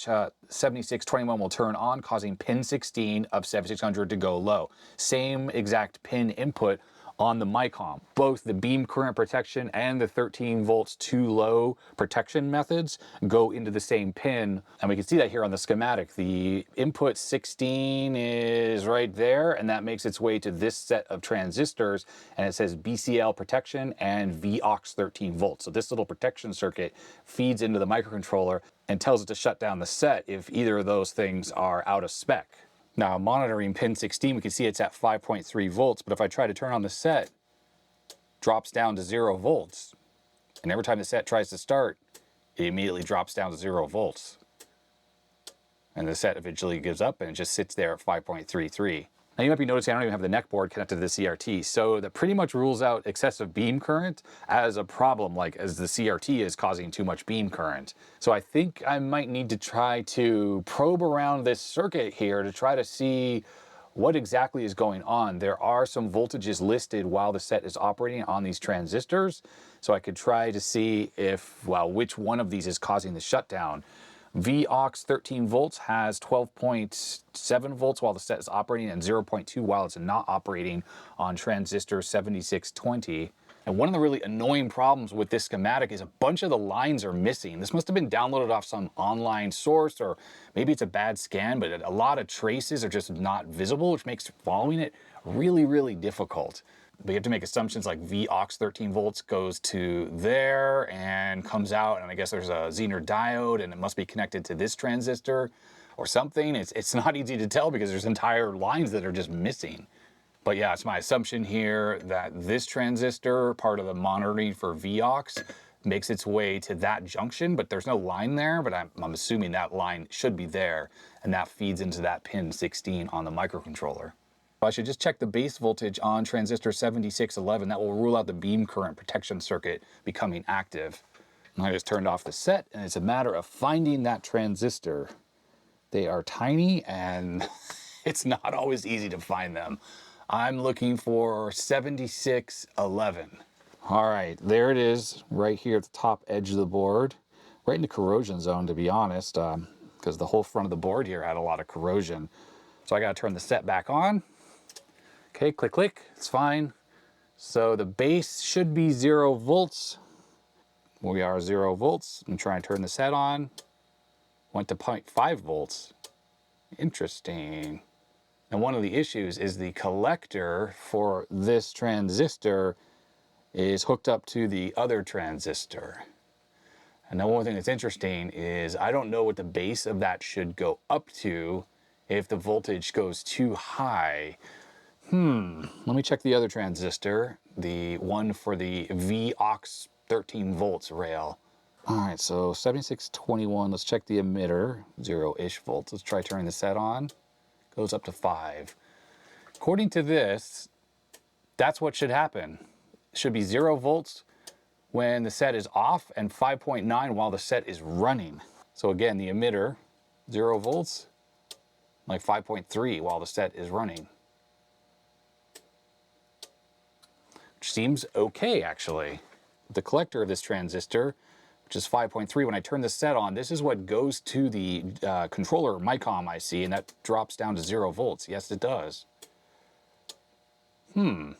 7621 will turn on, causing pin 16 of 7600 to go low. Same exact pin input on the MICOM. Both the beam current protection and the 13 volts too low protection methods go into the same pin. And we can see that here on the schematic. The input 16 is right there, and that makes its way to this set of transistors, and it says BCL protection and VOX 13 volts. So this little protection circuit feeds into the microcontroller and tells it to shut down the set if either of those things are out of spec. Now monitoring pin 16, we can see it's at 5.3 volts, but if I try to turn on the set, it drops down to 0 volts. And every time the set tries to start, it immediately drops down to 0 volts. And the set eventually gives up and it just sits there at 5.33. Now you might be noticing I don't even have the neck board connected to the CRT, so that pretty much rules out excessive beam current as a problem, like as the CRT is causing too much beam current. So I think I might need to try to probe around this circuit here to try to see what exactly is going on. There are some voltages listed while the set is operating on these transistors, so I could try to see if, well, which one of these is causing the shutdown. VOX 13 volts has 12.7 volts while the set is operating and 0.2 while it's not operating on transistor 7620. And one of the really annoying problems with this schematic is a bunch of the lines are missing. This must have been downloaded off some online source, or maybe it's a bad scan, but a lot of traces are just not visible, which makes following it really, really difficult. But you have to make assumptions like VOX 13 volts goes to there and comes out, and I guess there's a Zener diode and it must be connected to this transistor or something. It's not easy to tell because there's entire lines that are just missing. But yeah, it's my assumption here that this transistor, part of the monitoring for VOX, makes its way to that junction, but there's no line there, but I'm assuming that line should be there, and that feeds into that pin 16 on the microcontroller. I should just check the base voltage on transistor 7611. That will rule out the beam current protection circuit becoming active. And I just turned off the set, and it's a matter of finding that transistor. They are tiny and it's not always easy to find them. I'm looking for 7611. All right, there it is, right here at the top edge of the board. Right in the corrosion zone, to be honest, because the whole front of the board here had a lot of corrosion. So I gotta turn the set back on. Okay, click, click, it's fine. So the base should be 0 volts. We are 0 volts. I'm trying to turn the set on. Went to 0.5 volts. Interesting. And one of the issues is the collector for this transistor is hooked up to the other transistor. And the one thing that's interesting is I don't know what the base of that should go up to if the voltage goes too high. Let me check the other transistor, the one for the VAUX 13 volts rail. All right, so 7621, let's check the emitter, 0-ish volts. Let's try turning the set on. Goes up to 5. According to this, that's what should happen. It should be 0 volts when the set is off and 5.9 while the set is running. So again, the emitter, 0 volts, like 5.3 while the set is running. Which seems okay, actually. The collector of this transistor, which is 5.3, when I turn the set on, this is what goes to the controller MICOM IC, and that drops down to 0 volts. Yes, it does. Let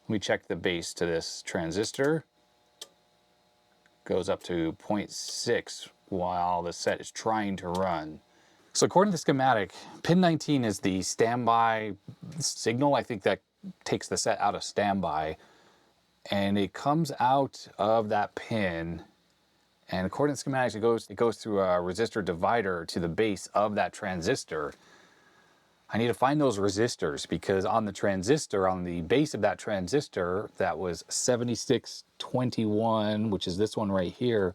me check the base to this transistor. Goes up to 0.6 while the set is trying to run. So according to the schematic, pin 19 is the standby signal. I think that takes the set out of standby. And it comes out of that pin. And according to the schematics, it goes through a resistor divider to the base of that transistor. I need to find those resistors because on the transistor, on the base of that transistor, that was 7621, which is this one right here.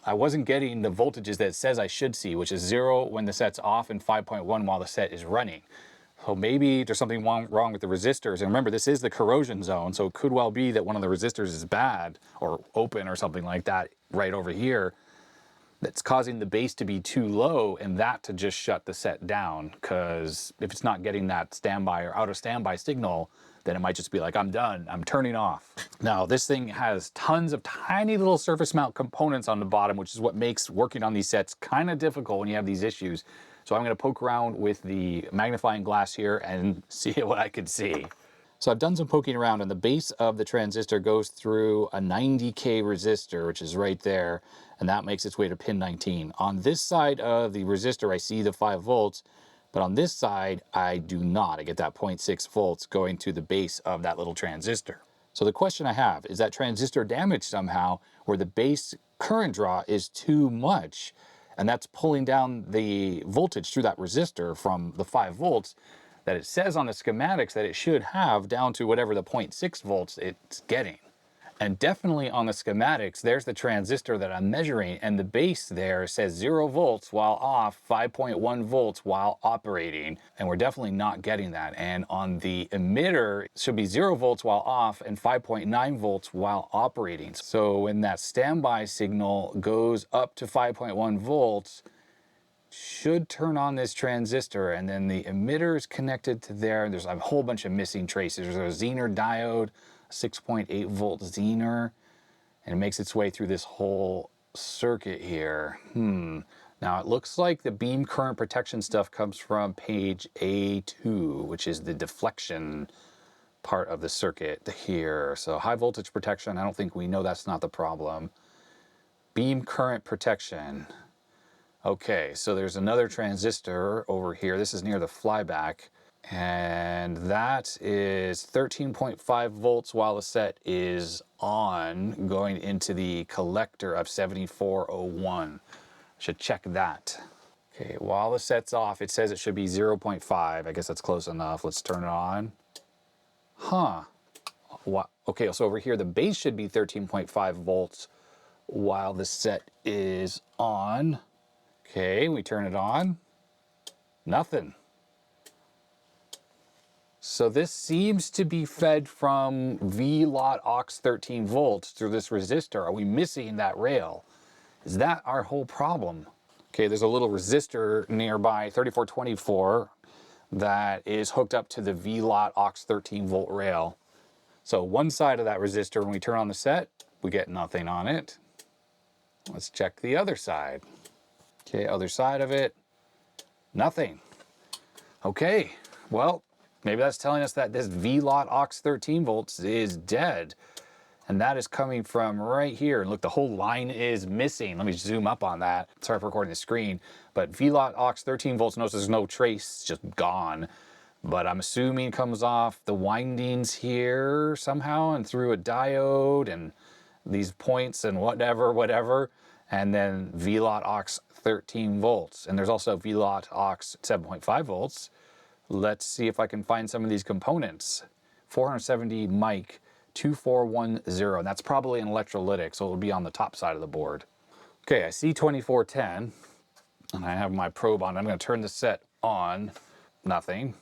I wasn't getting the voltages that it says I should see, which is 0 when the set's off and 5.1 while the set is running. So maybe there's something wrong with the resistors. And remember, this is the corrosion zone, so it could well be that one of the resistors is bad or open or something like that right over here. That's causing the base to be too low and that to just shut the set down, because if it's not getting that standby or out of standby signal, then it might just be like, I'm done, I'm turning off. Now, this thing has tons of tiny little surface mount components on the bottom, which is what makes working on these sets kind of difficult when you have these issues. So I'm going to poke around with the magnifying glass here and see what I can see. So I've done some poking around, and the base of the transistor goes through a 90K resistor, which is right there, and that makes its way to pin 19. On this side of the resistor, I see the 5 volts, but on this side, I do not. I get that 0.6 volts going to the base of that little transistor. So the question I have, is that transistor damaged somehow where the base current draw is too much, and that's pulling down the voltage through that resistor from the 5 volts that it says on the schematics that it should have down to whatever the 0.6 volts it's getting. And definitely on the schematics, there's the transistor that I'm measuring, and the base there says 0 volts while off, 5.1 volts while operating, and we're definitely not getting that. And on the emitter, it should be 0 volts while off and 5.9 volts while operating. So when that standby signal goes up to 5.1 volts, should turn on this transistor, and then the emitter is connected to there. There's a whole bunch of missing traces. There's a Zener diode, 6.8 volt Zener, and it makes its way through this whole circuit here. Now it looks like the beam current protection stuff comes from page A2, which is the deflection part of the circuit here. So high voltage protection, I don't think we know that's not the problem. Beam current protection. Okay, so there's another transistor over here. This is near the flyback, and that is 13.5 volts while the set is on, going into the collector of 7401. Should check that. Okay, while the set's off, it says it should be 0.5. I guess that's close enough. Let's turn it on. What? Okay, so over here the base should be 13.5 volts while the set is on. Okay, we turn it on. Nothing. So this seems to be fed from VLOT aux 13 volts through this resistor. Are we missing that rail? Is that our whole problem? Okay, there's a little resistor nearby, 3424, that is hooked up to the VLOT aux 13 volt rail. So one side of that resistor, when we turn on the set, we get nothing on it. Let's check the other side. Okay, other side of it, nothing. Okay, well, maybe that's telling us that this VLOT aux 13 volts is dead. And that is coming from right here. And look, the whole line is missing. Let me zoom up on that. Sorry for recording the screen. But VLOT aux 13 volts, notice there's no trace, it's just gone. But I'm assuming it comes off the windings here somehow and through a diode and these points and whatever. And then VLOT aux 13 volts. And there's also VLOT aux 7.5 volts. Let's see if I can find some of these components. 470 mic. 2410, and that's probably an electrolytic, so it'll be on the top side of the board. Okay, I see 2410, and I have my probe on. I'm going to turn the set on. Nothing.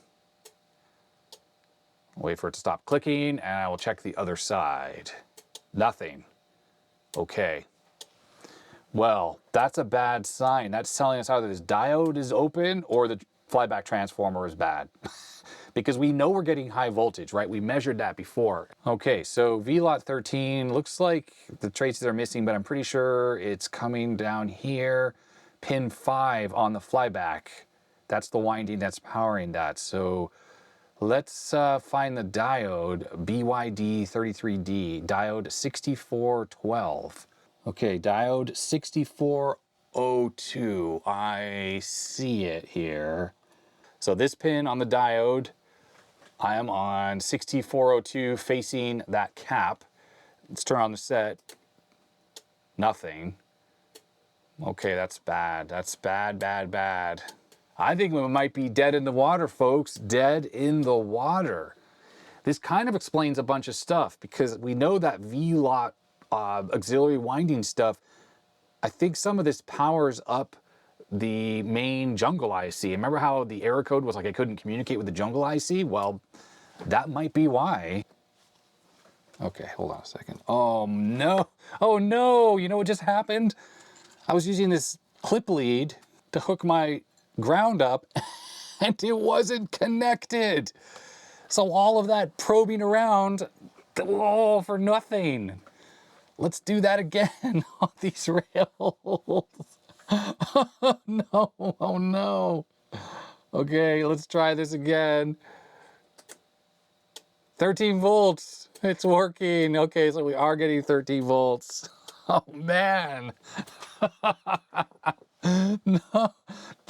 Wait for it to stop clicking, and I will check the other side. Nothing. Okay. Well, that's a bad sign. That's telling us either this diode is open or the flyback transformer is bad. Because we know we're getting high voltage, right? We measured that before. Okay, so VLOT 13, looks like the traces are missing, but I'm pretty sure it's coming down here. Pin 5 on the flyback. That's the winding that's powering that. So let's find the diode, BYD33D, diode 6412. Okay, diode 6402, I see it here. So this pin on the diode, I am on 6402 facing that cap. Let's turn on the set. Nothing. Okay, that's bad. That's bad, bad, bad. I think we might be dead in the water, folks. Dead in the water. This kind of explains a bunch of stuff because we know that VLOT auxiliary winding stuff, I think some of this powers up the main jungle IC. Remember how the error code was like I couldn't communicate with the jungle IC? Well, that might be why. Okay, hold on a second. Oh no, oh no, you know what just happened? I was using this clip lead to hook my ground up and it wasn't connected. So all of that probing around, oh, for nothing. Let's do that again on these rails. Oh no, oh no. Okay, let's try this again. 13 volts, it's working. Okay, so we are getting 13 volts. Oh man. No,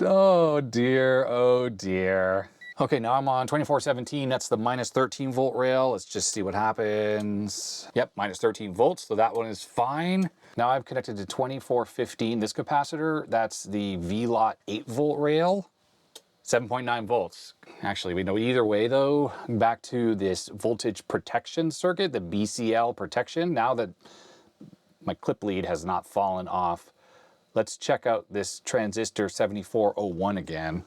oh dear, oh dear. Okay, now I'm on 2417, that's the minus 13 volt rail. Let's just see what happens. Yep, minus 13 volts, so that one is fine. Now I've connected to 2415, this capacitor, that's the VLOT 8 volt rail, 7.9 volts. Actually, we know either way though, back to this voltage protection circuit, the BCL protection, now that my clip lead has not fallen off. Let's check out this transistor 7401 again.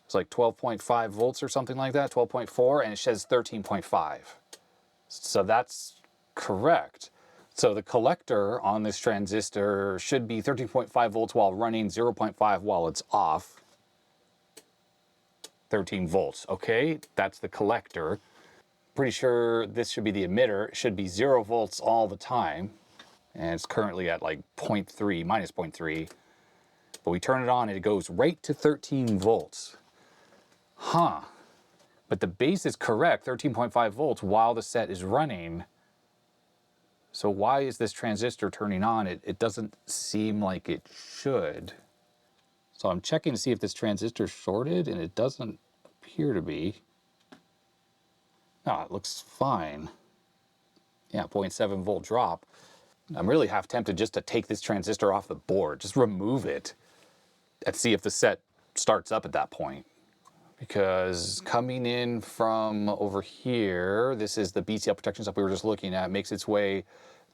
It's like 12.5 volts or something like that, 12.4, and it says 13.5. So that's correct. So the collector on this transistor should be 13.5 volts while running, 0.5 while it's off. 13 volts, okay, that's the collector. Pretty sure this should be the emitter. It should be 0 volts all the time. And it's currently at like 0.3, minus 0.3. But we turn it on and it goes right to 13 volts. Huh. But the base is correct, 13.5 volts while the set is running. So why is this transistor turning on? It doesn't seem like it should. So I'm checking to see if this transistor is shorted and it doesn't appear to be. No, it looks fine. Yeah, 0.7 volt drop. I'm really half tempted just to take this transistor off the board, just remove it and see if the set starts up at that point. Because coming in from over here, this is the BCL protection stuff we were just looking at, makes its way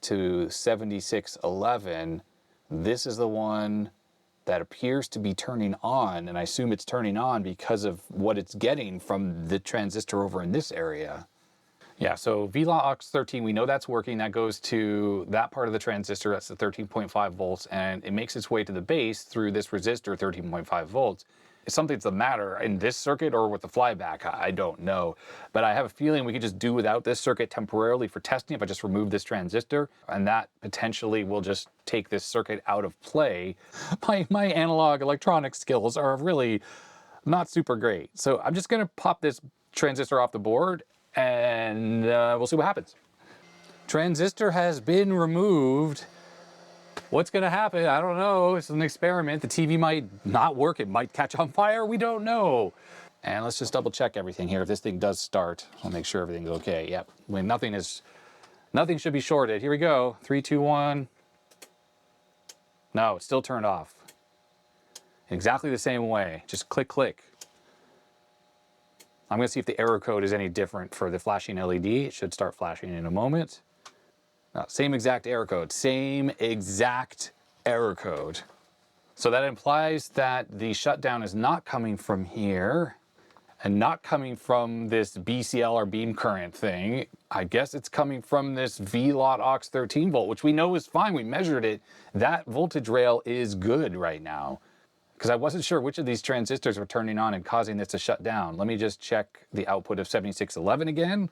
to 7611. This is the one that appears to be turning on, and I assume it's turning on because of what it's getting from the transistor over in this area. Yeah, so VLOX13, we know that's working. That goes to that part of the transistor, that's the 13.5 volts, and it makes its way to the base through this resistor, 13.5 volts. If something's the matter in this circuit or with the flyback, I don't know. But I have a feeling we could just do without this circuit temporarily for testing if I just remove this transistor, and that potentially will just take this circuit out of play. My analog electronic skills are really not super great. So I'm just gonna pop this transistor off the board and we'll see what happens. Transistor has been removed. What's gonna happen? I don't know. It's an experiment. The TV might not work. It might catch on fire. We don't know. And let's just double check everything here. If this thing does start, I'll make sure everything's okay. Yep. When nothing should be shorted. Here we go. 3, 2, 1. No, it's still turned off. Exactly the same way. Just click, click. I'm going to see if the error code is any different for the flashing LED. It should start flashing in a moment. Same exact error code. Same exact error code. So that implies that the shutdown is not coming from here and not coming from this BCL or beam current thing. I guess it's coming from this VLOT aux 13 volt, which we know is fine. We measured it. That voltage rail is good right now. Because I wasn't sure which of these transistors were turning on and causing this to shut down. Let me just check the output of 7611 again.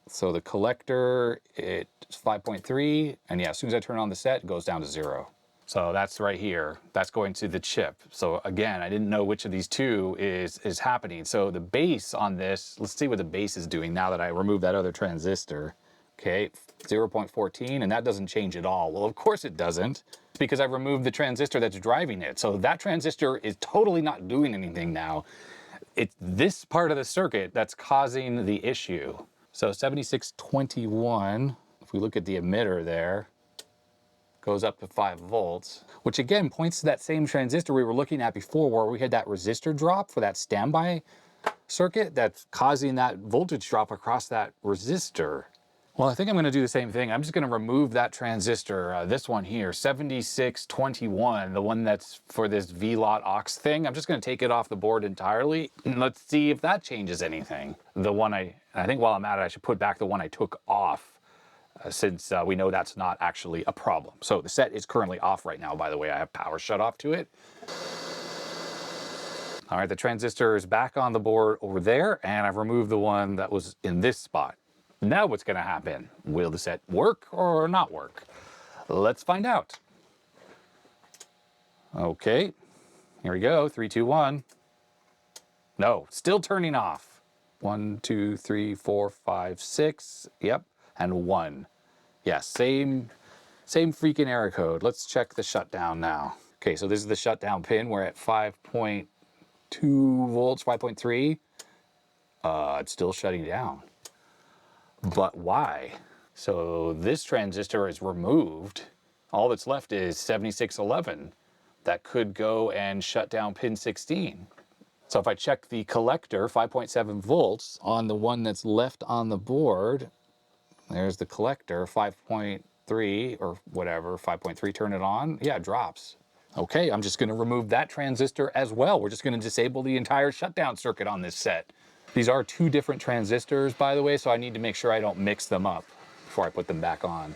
So the collector, it's 5.3, and yeah, as soon as I turn on the set, it goes down to 0. So that's right here. That's going to the chip. So again, I didn't know which of these two is happening. So the base on this, let's see what the base is doing now that I removed that other transistor. Okay, 0.14, and that doesn't change at all. Well, of course it doesn't, because I've removed the transistor that's driving it. So that transistor is totally not doing anything now. It's this part of the circuit that's causing the issue. So 7621, if we look at the emitter there, goes up to 5 volts, which again points to that same transistor we were looking at before where we had that resistor drop for that standby circuit that's causing that voltage drop across that resistor. Well, I think I'm going to do the same thing. I'm just going to remove that transistor, this one here, 7621, the one that's for this VLOT aux thing. I'm just going to take it off the board entirely, and let's see if that changes anything. The one I think while I'm at it, I should put back the one I took off, since we know that's not actually a problem. So the set is currently off right now, by the way. I have power shut off to it. All right, the transistor is back on the board over there, and I've removed the one that was in this spot. Now what's going to happen? Will the set work or not work? Let's find out. Okay, here we go. 3, 2, 1. No, still turning off. 1, 2, 3, 4, 5, 6. Yep, and 1. Yeah, same freaking error code. Let's check the shutdown now. Okay, so this is the shutdown pin. We're at 5.2 volts, 5.3. It's still shutting down. But why? So this transistor is removed. All that's left is 7611. That could go and shut down pin 16. So if I check the collector, 5.7 volts, on the one that's left on the board, there's the collector, 5.3 or whatever, 5.3, turn it on. Yeah, it drops. Okay, I'm just going to remove that transistor as well. We're just going to disable the entire shutdown circuit on this set. These are 2 different transistors, by the way, so I need to make sure I don't mix them up before I put them back on.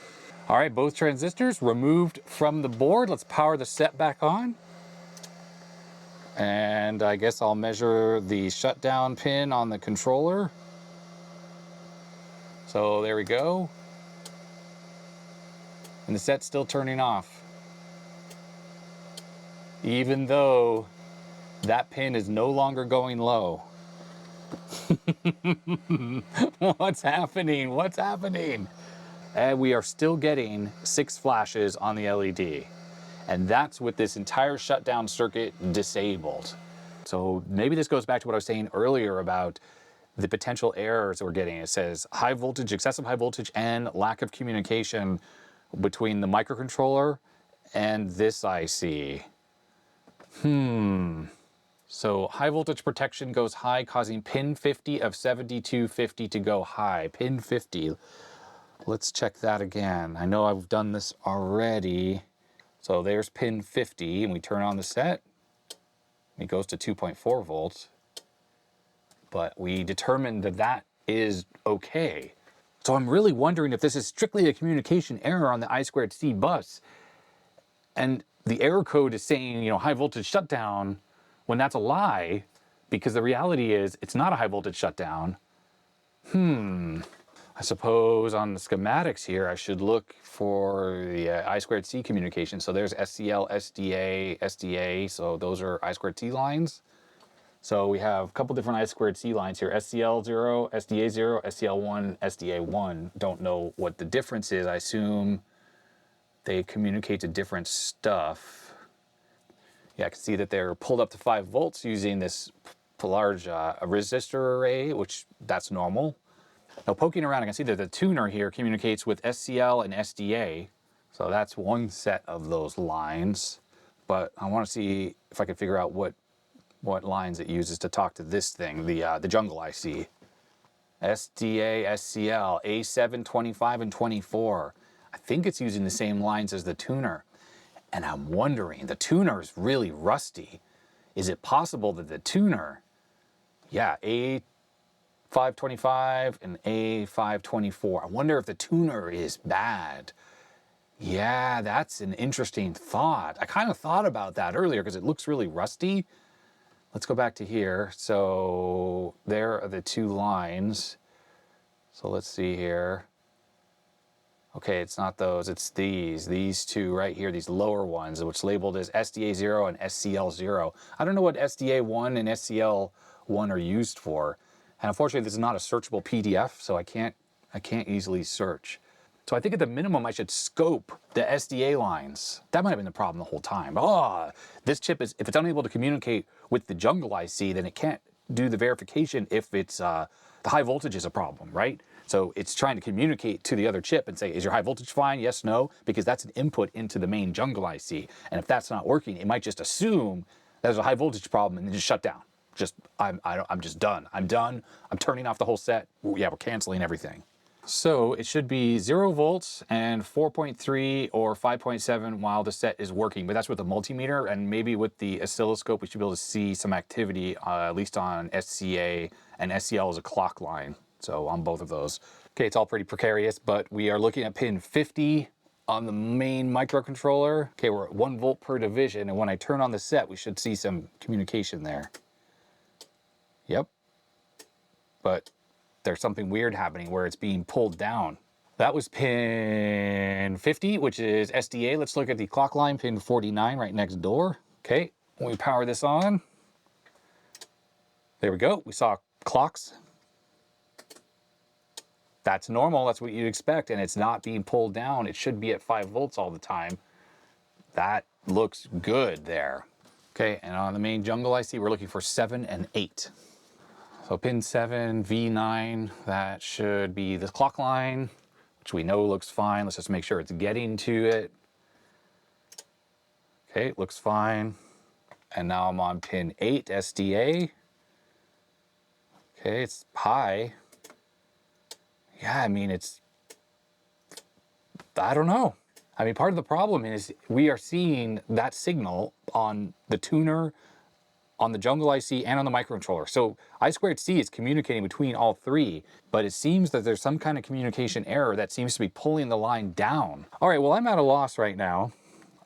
All right, both transistors removed from the board. Let's power the set back on. And I guess I'll measure the shutdown pin on the controller. So there we go. And the set's still turning off, even though that pin is no longer going low. What's happening? What's happening? And we are still getting 6 flashes on the LED. And that's with this entire shutdown circuit disabled. So maybe this goes back to what I was saying earlier about the potential errors we're getting. It says high voltage, excessive high voltage, and lack of communication between the microcontroller and this IC. So high voltage protection goes high, causing pin 50 of 7250 to go high. Pin 50. Let's check that again. I know I've done this already. So there's pin 50, and we turn on the set. It goes to 2.4 volts. But we determined that that is okay. So I'm really wondering if this is strictly a communication error on the I2C bus. And the error code is saying, you know, high voltage shutdown, when that's a lie, because the reality is it's not a high voltage shutdown. I suppose on the schematics here, I should look for the I2C communication. So there's SCL, SDA, SDA. So those are I2C lines. So we have a couple different I2C lines here. SCL0, SDA0, SCL1, SDA1. Don't know what the difference is. I assume they communicate to different stuff. Yeah, I can see that they're pulled up to 5 volts using this large resistor array, which that's normal. Now poking around, I can see that the tuner here communicates with SCL and SDA. So that's one set of those lines. But I want to see if I can figure out what lines it uses to talk to this thing, the jungle IC. SDA, SCL, A7, 25, and 24. I think it's using the same lines as the tuner. And I'm wondering, the tuner is really rusty. Is it possible that the tuner, yeah, A525 and A524. I wonder if the tuner is bad. Yeah, that's an interesting thought. I kind of thought about that earlier because it looks really rusty. Let's go back to here. So there are the 2 lines. So let's see here. Okay, it's not those, it's these 2 right here, these lower ones, which labeled as SDA0 and SCL0. I don't know what SDA1 and SCL1 are used for. And unfortunately, this is not a searchable PDF, so I can't easily search. So I think at the minimum, I should scope the SDA lines. That might have been the problem the whole time. Oh, this chip is, if it's unable to communicate with the jungle IC, then it can't do the verification if it's the high voltage is a problem, right? So it's trying to communicate to the other chip and say, is your high voltage fine? Yes, no, because that's an input into the main jungle IC. And if that's not working, it might just assume there's a high voltage problem and then just shut down. I'm just done. I'm done. I'm turning off the whole set. Yeah, we're canceling everything. So it should be 0 volts and 4.3 or 5.7 while the set is working, but that's with the multimeter, and maybe with the oscilloscope we should be able to see some activity, at least on SCA, and SCL is a clock line. So on both of those. Okay, it's all pretty precarious, but we are looking at pin 50 on the main microcontroller. Okay, we're at 1 volt per division, and when I turn on the set, we should see some communication there. Yep. But there's something weird happening where it's being pulled down. That was pin 50, which is SDA. Let's look at the clock line, pin 49 right next door. Okay, when we power this on, there we go. We saw clocks. That's normal, that's what you'd expect, and it's not being pulled down. It should be at 5 volts all the time. That looks good there. Okay, and on the main jungle IC, we're looking for 7 and 8. So pin 7, V9, that should be the clock line, which we know looks fine. Let's just make sure it's getting to it. Okay, looks fine. And now I'm on pin 8, SDA. Okay, it's high. Yeah, I mean, I don't know. I mean, part of the problem is we are seeing that signal on the tuner, on the jungle IC, and on the microcontroller. So I2C is communicating between all 3, but it seems that there's some kind of communication error that seems to be pulling the line down. All right, well, I'm at a loss right now.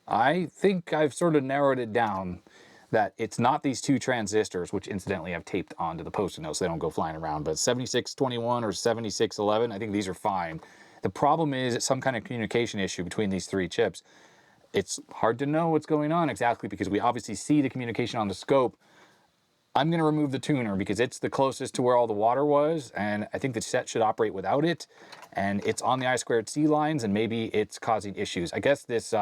I think I've sort of narrowed it down that it's not these 2 transistors, which incidentally I've taped onto the post-it notes so they don't go flying around, but 7621 or 7611, I think these are fine. The problem is it's some kind of communication issue between these 3 chips. It's hard to know what's going on exactly because we obviously see the communication on the scope. I'm going to remove the tuner because it's the closest to where all the water was, and I think the set should operate without it, and it's on the I2C lines, and maybe it's causing issues. I guess this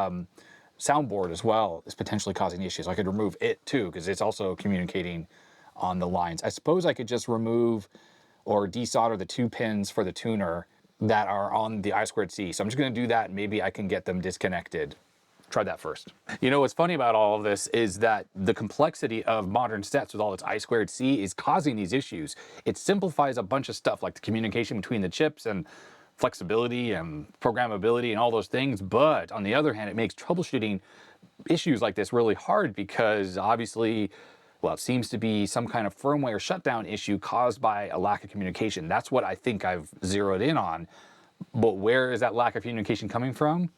soundboard as well is potentially causing issues. I could remove it too because it's also communicating on the lines. I suppose I could just remove or desolder the 2 pins for the tuner that are on the I2C. So I'm just going to do that and maybe I can get them disconnected. Try that first. You know what's funny about all of this is that the complexity of modern sets with all its I2C is causing these issues. It simplifies a bunch of stuff like the communication between the chips and flexibility and programmability and all those things, but on the other hand, it makes troubleshooting issues like this really hard because obviously, well, it seems to be some kind of firmware shutdown issue caused by a lack of communication. That's what I think I've zeroed in on. But where is that lack of communication coming from?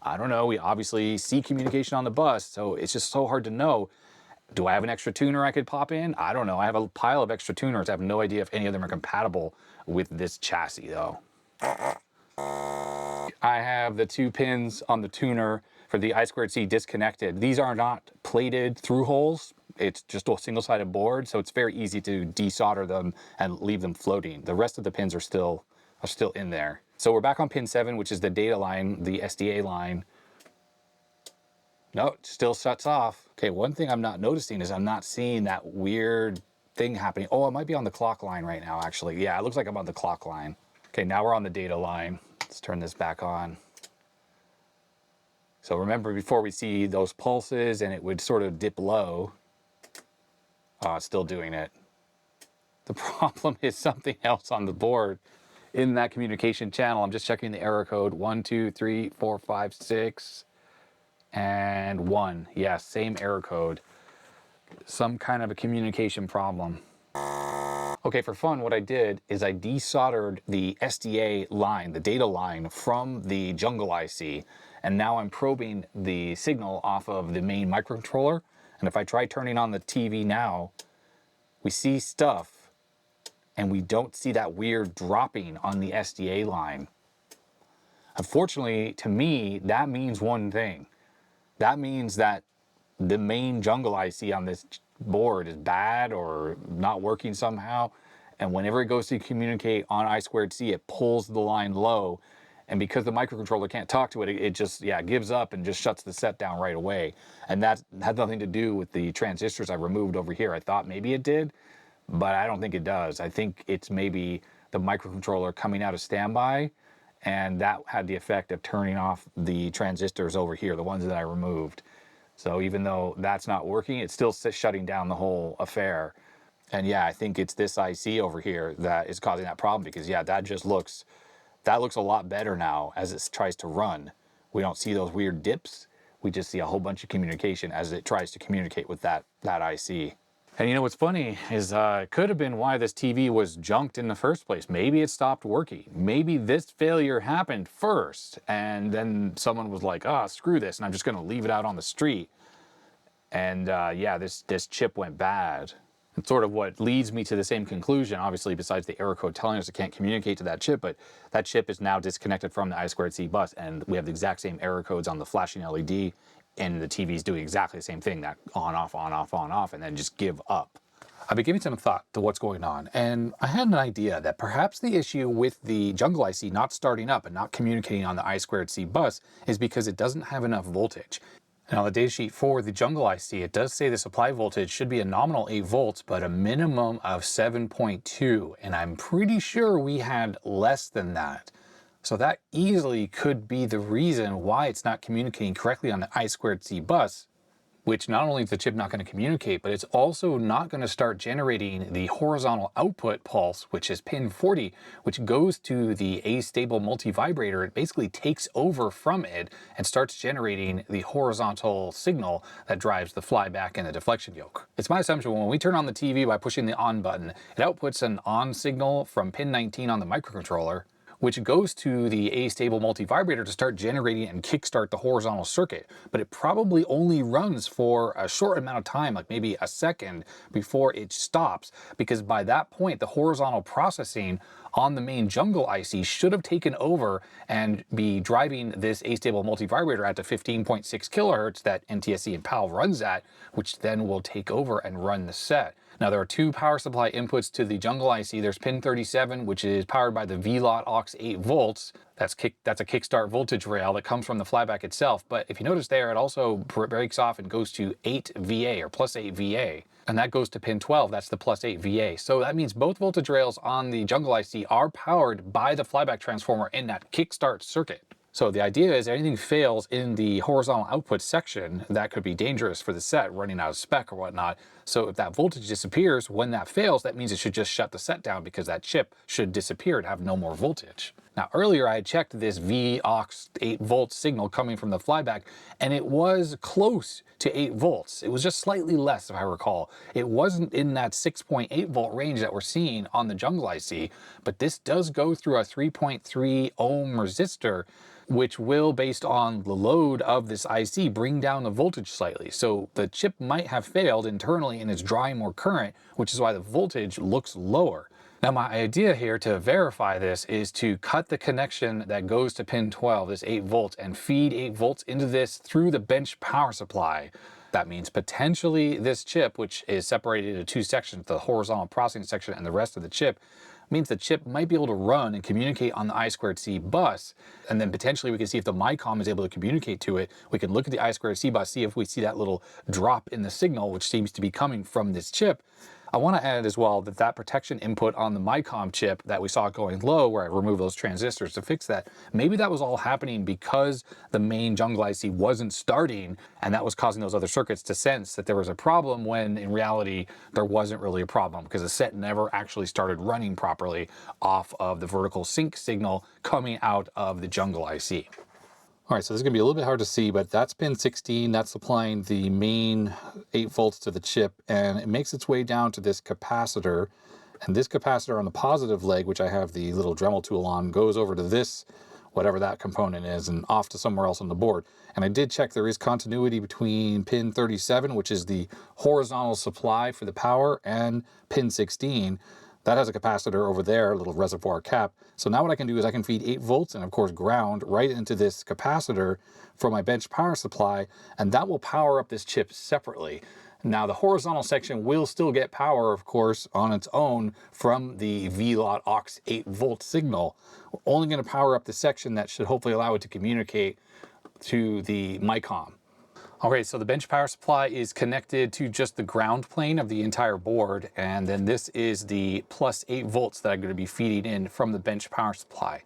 I don't know. We obviously see communication on the bus, so it's just so hard to know. Do I have an extra tuner I could pop in? I don't know. I have a pile of extra tuners. I have no idea if any of them are compatible with this chassis though. I have the 2 pins on the tuner for the I2C disconnected. These are not plated through holes. It's just a single-sided board, so it's very easy to desolder them and leave them floating. The rest of the pins are still in there. So we're back on pin 7, which is the data line, the SDA line. No, it still shuts off. Okay, one thing I'm not noticing is I'm not seeing that weird thing happening. Oh, it might be on the clock line right now, actually. Yeah, it looks like I'm on the clock line. Okay, now we're on the data line. Let's turn this back on. So remember, before we see those pulses and it would sort of dip low. Oh, it's still doing it. The problem is something else on the board in that communication channel. I'm just checking the error code. 1, 2, 3, 4, 5, 6. And 1. Yeah, same error code. Some kind of a communication problem. Okay, for fun, what I did is I desoldered the SDA line, the data line, from the Jungle IC, and now I'm probing the signal off of the main microcontroller. And if I try turning on the TV now, we see stuff, and we don't see that weird dropping on the SDA line. Unfortunately, to me, that means one thing. That means that the main Jungle IC on this board is bad or not working somehow. And whenever it goes to communicate on I2C, it pulls the line low. And because the microcontroller can't talk to it, it just, yeah, gives up and just shuts the set down right away. And that had nothing to do with the transistors I removed over here. I thought maybe it did, but I don't think it does. I think it's maybe the microcontroller coming out of standby, and that had the effect of turning off the transistors over here, the ones that I removed. So even though that's not working, it's still shutting down the whole affair. And yeah, I think it's this IC over here that is causing that problem, because yeah, that looks a lot better now as it tries to run. We don't see those weird dips. We just see a whole bunch of communication as it tries to communicate with that IC. And you know what's funny is it could have been why this TV was junked in the first place. Maybe it stopped working. Maybe this failure happened first, and then someone was like, "Ah, screw this," and I'm just going to leave it out on the street. And yeah, this chip went bad. It's sort of what leads me to the same conclusion, obviously, besides the error code telling us it can't communicate to that chip, but that chip is now disconnected from the I2C bus, and we have the exact same error codes on the flashing LED, and the TV's doing exactly the same thing, that on, off, on, off, on, off, and then just give up. I've been giving some thought to what's going on, and I had an idea that perhaps the issue with the Jungle IC not starting up and not communicating on the I2C bus is because it doesn't have enough voltage. And on the datasheet for the Jungle IC, it does say the supply voltage should be a nominal 8 volts, but a minimum of 7.2. And I'm pretty sure we had less than that. So that easily could be the reason why it's not communicating correctly on the I2C bus, which not only is the chip not going to communicate, but it's also not going to start generating the horizontal output pulse, which is pin 40, which goes to the astable multivibrator. It basically takes over from it and starts generating the horizontal signal that drives the flyback and the deflection yoke. It's my assumption when we turn on the TV by pushing the on button, it outputs an on signal from pin 19 on the microcontroller, which goes to the astable multivibrator to start generating and kickstart the horizontal circuit. But it probably only runs for a short amount of time, like maybe a second, before it stops, because by that point, the horizontal processing on the main Jungle IC should have taken over and be driving this astable multivibrator at the 15.6 kilohertz that NTSC and PAL runs at, which then will take over and run the set. Now there are 2 power supply inputs to the Jungle IC. There's pin 37, which is powered by the VLOT aux 8 volts. That's a kickstart voltage rail that comes from the flyback itself. But if you notice there, it also breaks off and goes to 8 VA or plus 8 VA. And that goes to pin 12, that's the plus 8 VA. So that means both voltage rails on the Jungle IC are powered by the flyback transformer in that kickstart circuit. So the idea is anything fails in the horizontal output section, that could be dangerous for the set running out of spec or whatnot. So if that voltage disappears, when that fails, that means it should just shut the set down, because that chip should disappear and have no more voltage. Now earlier I had checked this VAUX 8 volt signal coming from the flyback, and it was close to 8 volts. It was just slightly less, if I recall. It wasn't in that 6.8 volt range that we're seeing on the jungle IC, but this does go through a 3.3 ohm resistor, which will, based on the load of this IC, bring down the voltage slightly. So the chip might have failed internally and it's drawing more current, which is why the voltage looks lower. Now my idea here to verify this is to cut the connection that goes to pin 12, this 8 volts, and feed 8 volts into this through the bench power supply. That means potentially this chip, which is separated into two sections, the horizontal processing section and the rest of the chip, means the chip might be able to run and communicate on the I2C bus, and then potentially we can see if the MICOM is able to communicate to it. We can look at the I2C bus, see if we see that little drop in the signal, which seems to be coming from this chip. I want to add as well that that protection input on the MICOM chip that we saw going low, where I removed those transistors to fix that, maybe that was all happening because the main jungle IC wasn't starting, and that was causing those other circuits to sense that there was a problem, when in reality there wasn't really a problem, because the set never actually started running properly off of the vertical sync signal coming out of the jungle IC. All right, so this is gonna be a little bit hard to see, but that's pin 16. That's supplying the main 8 volts to the chip, and it makes its way down to this capacitor. And this capacitor on the positive leg, which I have the little Dremel tool on, goes over to this, whatever that component is, and off to somewhere else on the board. And I did check there is continuity between pin 37, which is the horizontal supply for the power, and pin 16. That has a capacitor over there, a little reservoir cap. So now what I can do is I can feed 8 volts and of course ground right into this capacitor for my bench power supply, and that will power up this chip separately. Now the horizontal section will still get power, of course, on its own from the VAUX 8 volt signal. We're only going to power up the section that should hopefully allow it to communicate to the MICOM. All right, so the bench power supply is connected to just the ground plane of the entire board, and then this is the plus 8 volts that I'm going to be feeding in from the bench power supply.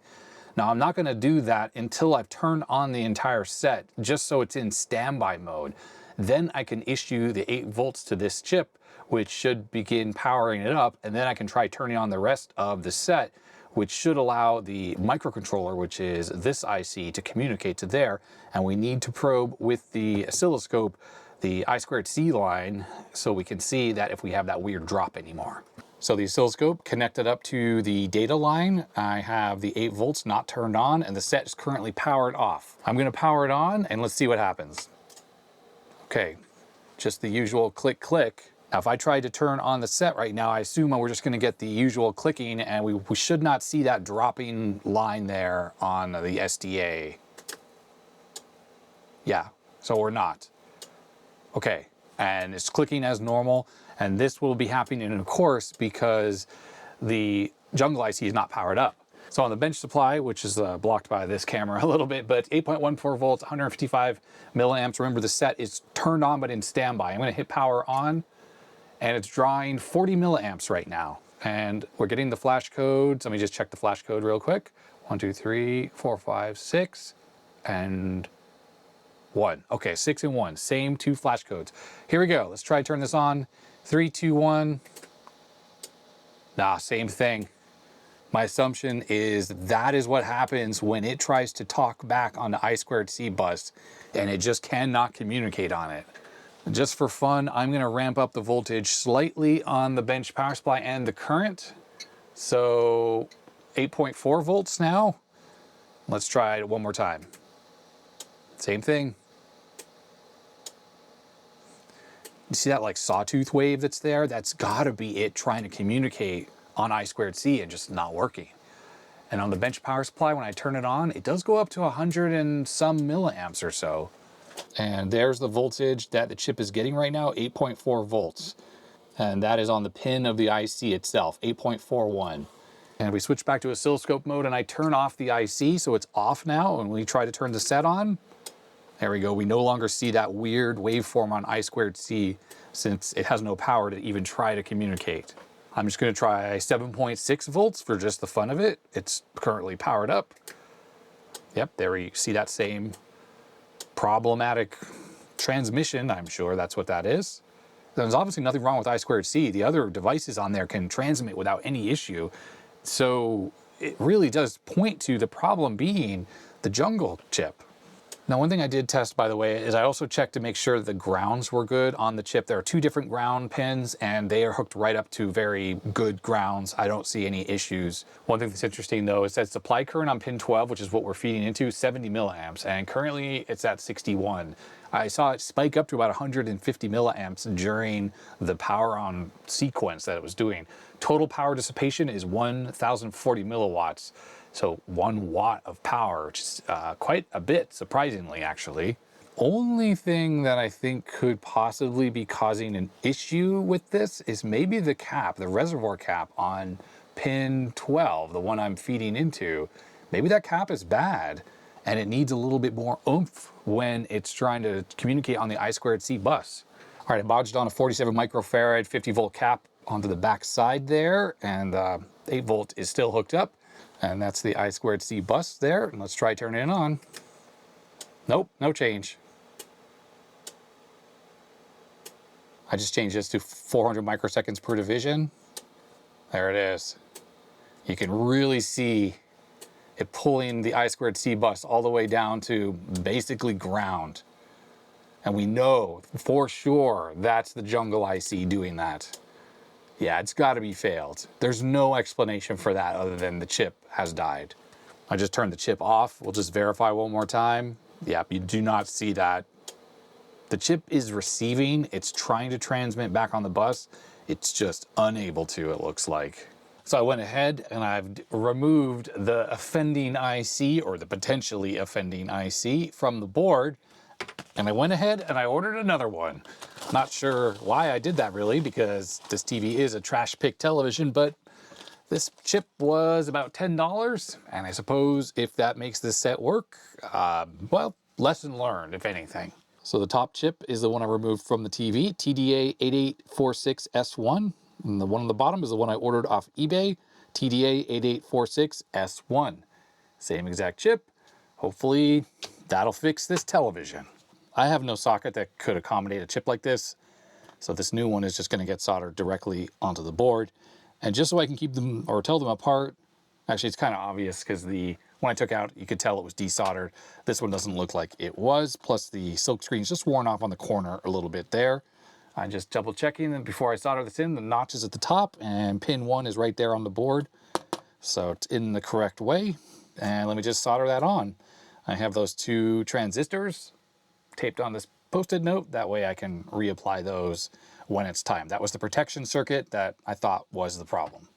Now I'm not going to do that until I've turned on the entire set, just so it's in standby mode. Then I can issue the 8 volts to this chip, which should begin powering it up, and then I can try turning on the rest of the set, which should allow the microcontroller, which is this IC, to communicate to there. And we need to probe with the oscilloscope the I2C line so we can see that if we have that weird drop anymore. So the oscilloscope connected up to the data line. I have the 8 volts not turned on, and the set is currently powered off. I'm gonna power it on and let's see what happens. Okay, just the usual click, click. Now, if I tried to turn on the set right now, I assume we're just gonna get the usual clicking, and we should not see that dropping line there on the SDA. Yeah, so we're not. Okay, and it's clicking as normal, and this will be happening, of course, because the jungle IC is not powered up. So on the bench supply, which is blocked by this camera a little bit, but 8.14 volts, 155 milliamps. Remember, the set is turned on but in standby. I'm gonna hit power on, and it's drawing 40 milliamps right now. And we're getting the flash codes. Let me just check the flash code real quick. 1, 2, 3, 4, 5, 6, and 1. Okay, 6 and 1, same 2 flash codes. Here we go, let's try to turn this on. 3, 2, 1. Nah, same thing. My assumption is that is what happens when it tries to talk back on the I2C bus, and it just cannot communicate on it. Just for fun, I'm gonna ramp up the voltage slightly on the bench power supply and the current. So 8.4 volts now. Let's try it one more time. Same thing. You see that like sawtooth wave that's there? That's gotta be it trying to communicate on I2C and just not working. And on the bench power supply, when I turn it on, it does go up to 100 and some milliamps or so. And there's the voltage that the chip is getting right now, 8.4 volts. And that is on the pin of the IC itself, 8.41. And we switch back to oscilloscope mode and I turn off the IC, so it's off now. And we try to turn the set on, there we go. We no longer see that weird waveform on I2C since it has no power to even try to communicate. I'm just gonna try 7.6 volts for just the fun of it. It's currently powered up. Yep, there you see that same problematic transmission. I'm sure that's what that is. There's obviously nothing wrong with I2C. The other devices on there can transmit without any issue. So it really does point to the problem being the jungle chip. Now, one thing I did test, by the way, is I also checked to make sure the grounds were good on the chip. There are 2 different ground pins, and they are hooked right up to very good grounds. I don't see any issues. One thing that's interesting, though, is that supply current on pin 12, which is what we're feeding into, 70 milliamps, and currently it's at 61. I saw it spike up to about 150 milliamps during the power on sequence that it was doing. Total power dissipation is 1,040 milliwatts. So 1 watt of power, which is quite a bit, surprisingly, actually. Only thing that I think could possibly be causing an issue with this is maybe the cap, the reservoir cap on pin 12, the one I'm feeding into. Maybe that cap is bad and it needs a little bit more oomph when it's trying to communicate on the I2C bus. All right, I bodged on a 47 microfarad 50 volt cap onto the back side there, and 8 volt is still hooked up. And that's the I2C bus there. And let's try turning it on. Nope, no change. I just changed this to 400 microseconds per division. There it is. You can really see it pulling the I2C bus all the way down to basically ground. And we know for sure that's the jungle IC doing that. Yeah, it's got to be failed. There's no explanation for that other than the chip has died. I just turned the chip off. We'll just verify one more time. Yep, you do not see that. The chip is receiving. It's trying to transmit back on the bus. It's just unable to, it looks like. So I went ahead and I've removed the offending IC, or the potentially offending IC, from the board. And I went ahead and I ordered another one. Not sure why I did that really, because this TV is a trash pick television, but this chip was about $10. And I suppose if that makes this set work, well, lesson learned, if anything. So the top chip is the one I removed from the TV, TDA8846S1. And the one on the bottom is the one I ordered off eBay, TDA8846S1. Same exact chip. Hopefully that'll fix this television. I have no socket that could accommodate a chip like this, so this new one is just going to get soldered directly onto the board. And just so I can keep them or tell them apart, actually it's kind of obvious because when I took out, you could tell it was desoldered. This one doesn't look like it was, plus the silk screen is just worn off on the corner a little bit there. I'm just double checking that before I solder this in, the notch is at the top and pin 1 is right there on the board. So it's in the correct way. And let me just solder that on. I have those 2 transistors taped on this Post-it note. That way I can reapply those when it's time. That was the protection circuit that I thought was the problem.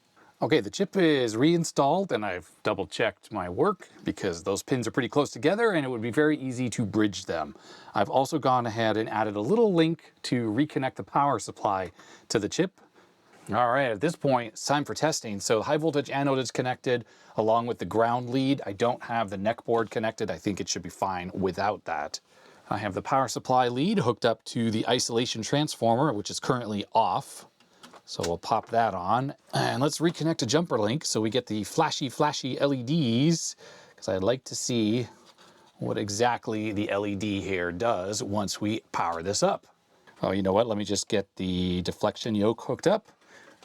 Okay, the chip is reinstalled and I've double checked my work because those pins are pretty close together and it would be very easy to bridge them. I've also gone ahead and added a little link to reconnect the power supply to the chip. All right, at this point, it's time for testing. So high voltage anode is connected along with the ground lead. I don't have the neck board connected. I think it should be fine without that. I have the power supply lead hooked up to the isolation transformer, which is currently off. So we'll pop that on. And let's reconnect a jumper link so we get the flashy LEDs, because I'd like to see what exactly the LED here does once we power this up. Oh, you know what? Let me just get the deflection yoke hooked up.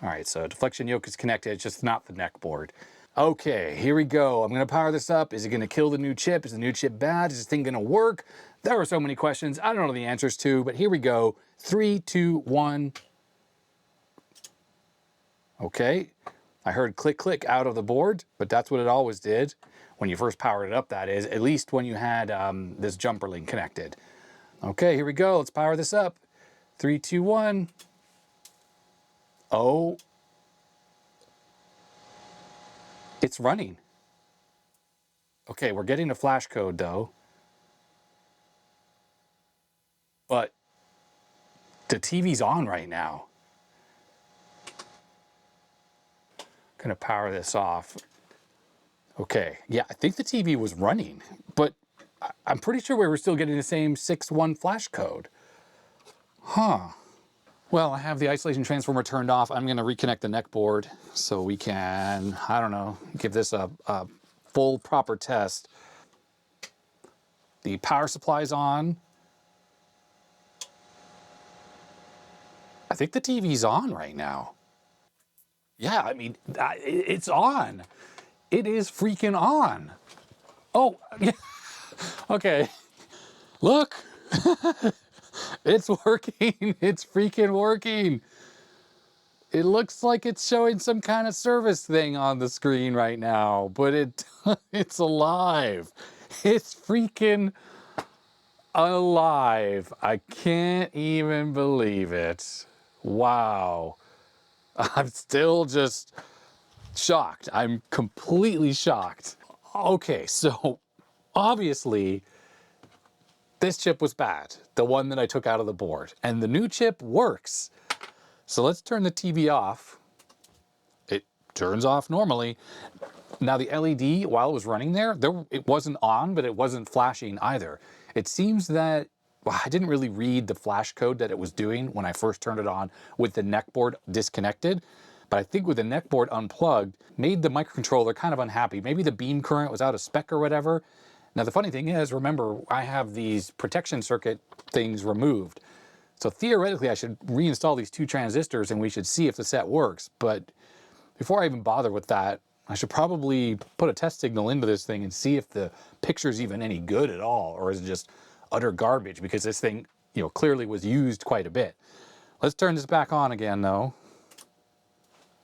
All right, so deflection yoke is connected, it's just not the neck board. Okay, here we go. I'm gonna power this up. Is it gonna kill the new chip? Is the new chip bad? Is this thing gonna work? There are so many questions I don't know the answers to, but here we go. 3, 2, 1. Okay, I heard click, click out of the board, but that's what it always did when you first powered it up, that is, at least when you had this jumper link connected. Okay, here we go. Let's power this up. 3, 2, 1. Oh, it's running. Okay, we're getting a flash code though. But the TV's on right now. Gonna power this off. Okay, yeah, I think the TV was running, but I'm pretty sure we were still getting the same 6.1 flash code. Huh. Well, I have the isolation transformer turned off. I'm gonna reconnect the neck board so we can, I don't know, give this a full proper test. The power supply's on. I think the TV's on right now. Yeah, I mean, it's on. it is freaking on. Oh, yeah. Okay. Look, it's working. It's freaking working. It looks like it's showing some kind of service thing on the screen right now, but it's alive. It's freaking alive. I can't even believe it. Wow. I'm still just shocked. I'm completely shocked. Okay, so obviously this chip was bad, the one that I took out of the board, and the new chip works. So let's turn the TV off. It turns off normally. Now the LED, while it was running there, it wasn't on, but it wasn't flashing either. It seems that, well, I didn't really read the flash code that it was doing when I first turned it on with the neckboard disconnected. But I think with the neckboard unplugged, made the microcontroller kind of unhappy. Maybe the beam current was out of spec or whatever. Now the funny thing is, remember, I have these protection circuit things removed. So theoretically, I should reinstall these two transistors and we should see if the set works. But before I even bother with that, I should probably put a test signal into this thing and see if the picture's even any good at all, or is it just utter garbage, because this thing, you know, clearly was used quite a bit. Let's turn this back on again though.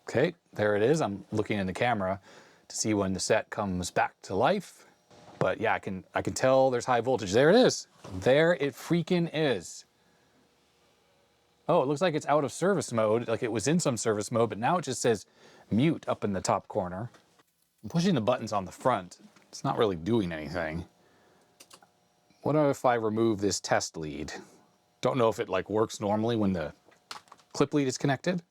Okay, there it is. I'm looking in the camera to see when the set comes back to life. But yeah, I can tell there's high voltage. There it is. There it freaking is. Oh, it looks like it's out of service mode, like it was in some service mode, but now it just says mute up in the top corner. I'm pushing the buttons on the front. It's not really doing anything. What if I remove this test lead? Don't know if it like works normally when the clip lead is connected.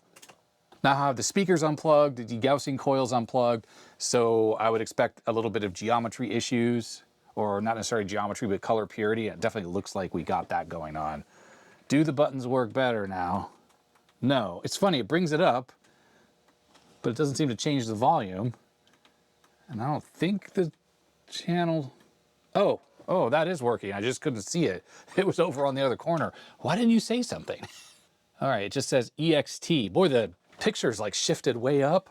Now I have the speakers unplugged, the degaussing coils unplugged, so I would expect a little bit of geometry issues, or not necessarily geometry, but color purity. It definitely looks like we got that going on. Do the buttons work better now? No. It's funny, it brings it up, but it doesn't seem to change the volume. And I don't think the channel... Oh, that is working. I just couldn't see it. It was over on the other corner. Why didn't you say something? All right, it just says EXT. Boy, the picture's like shifted way up.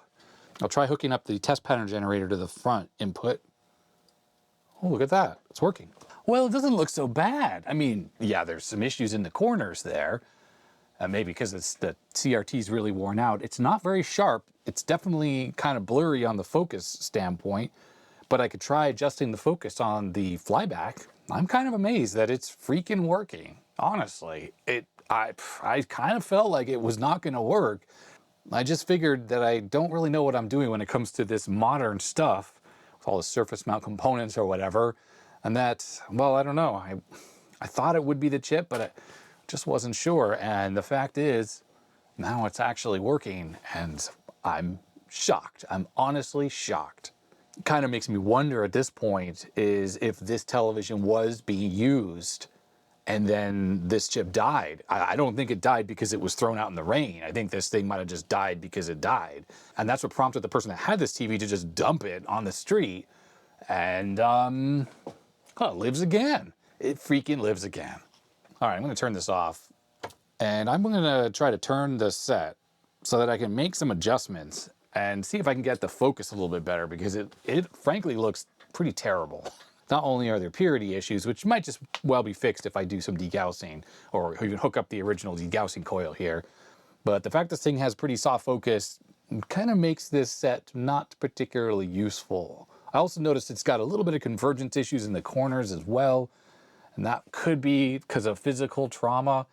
I'll try hooking up the test pattern generator to the front input. Oh, look at that. It's working. Well, it doesn't look so bad. I mean, yeah, there's some issues in the corners there. Maybe because the CRT's really worn out. It's not very sharp. It's definitely kind of blurry on the focus standpoint, but I could try adjusting the focus on the flyback. I'm kind of amazed that it's freaking working. Honestly, I kind of felt like it was not going to work. I just figured that I don't really know what I'm doing when it comes to this modern stuff with all the surface mount components or whatever. And that, well, I don't know. I thought it would be the chip, but I just wasn't sure. And the fact is, now it's actually working, and I'm shocked. I'm honestly shocked. It kind of makes me wonder at this point is if this television was being used and then this chip died. I don't think it died because it was thrown out in the rain. I think this thing might have just died because it died. And that's what prompted the person that had this TV to just dump it on the street. And, well, it lives again. It freaking lives again. All right, I'm gonna turn this off. And I'm gonna try to turn the set so that I can make some adjustments and see if I can get the focus a little bit better, because it frankly looks pretty terrible. Not only are there purity issues, which might just well be fixed if I do some degaussing or even hook up the original degaussing coil here, but the fact this thing has pretty soft focus kind of makes this set not particularly useful. I also noticed it's got a little bit of convergence issues in the corners as well, and that could be because of physical trauma.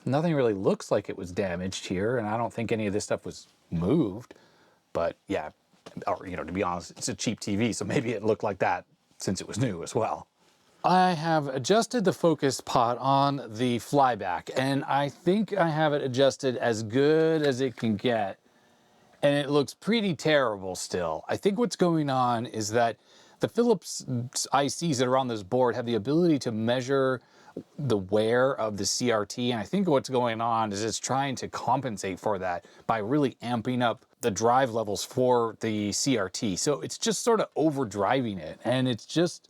Nothing really looks like it was damaged here, and I don't think any of this stuff was moved, but yeah, or, you know, to be honest, it's a cheap TV, so maybe it looked like that since it was new as well. I have adjusted the focus pot on the flyback, and I think I have it adjusted as good as it can get, and it looks pretty terrible still. I think what's going on is that the Philips ICs that are on this board have the ability to measure the wear of the CRT, and I think what's going on is it's trying to compensate for that by really amping up the drive levels for the CRT. So it's just sort of overdriving it, and it's just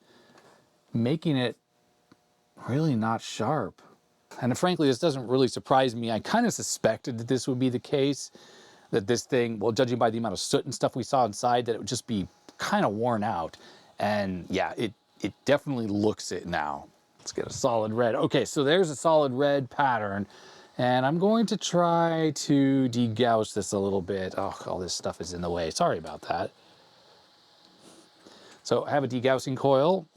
making it really not sharp. And frankly, this doesn't really surprise me. I kind of suspected that this would be the case, that this thing, well, judging by the amount of soot and stuff we saw inside, that it would just be kind of worn out. And yeah, it definitely looks it now. Let's get a solid red. Okay, so there's a solid red pattern. And I'm going to try to degauss this a little bit. Oh, all this stuff is in the way. Sorry about that. So I have a degaussing coil,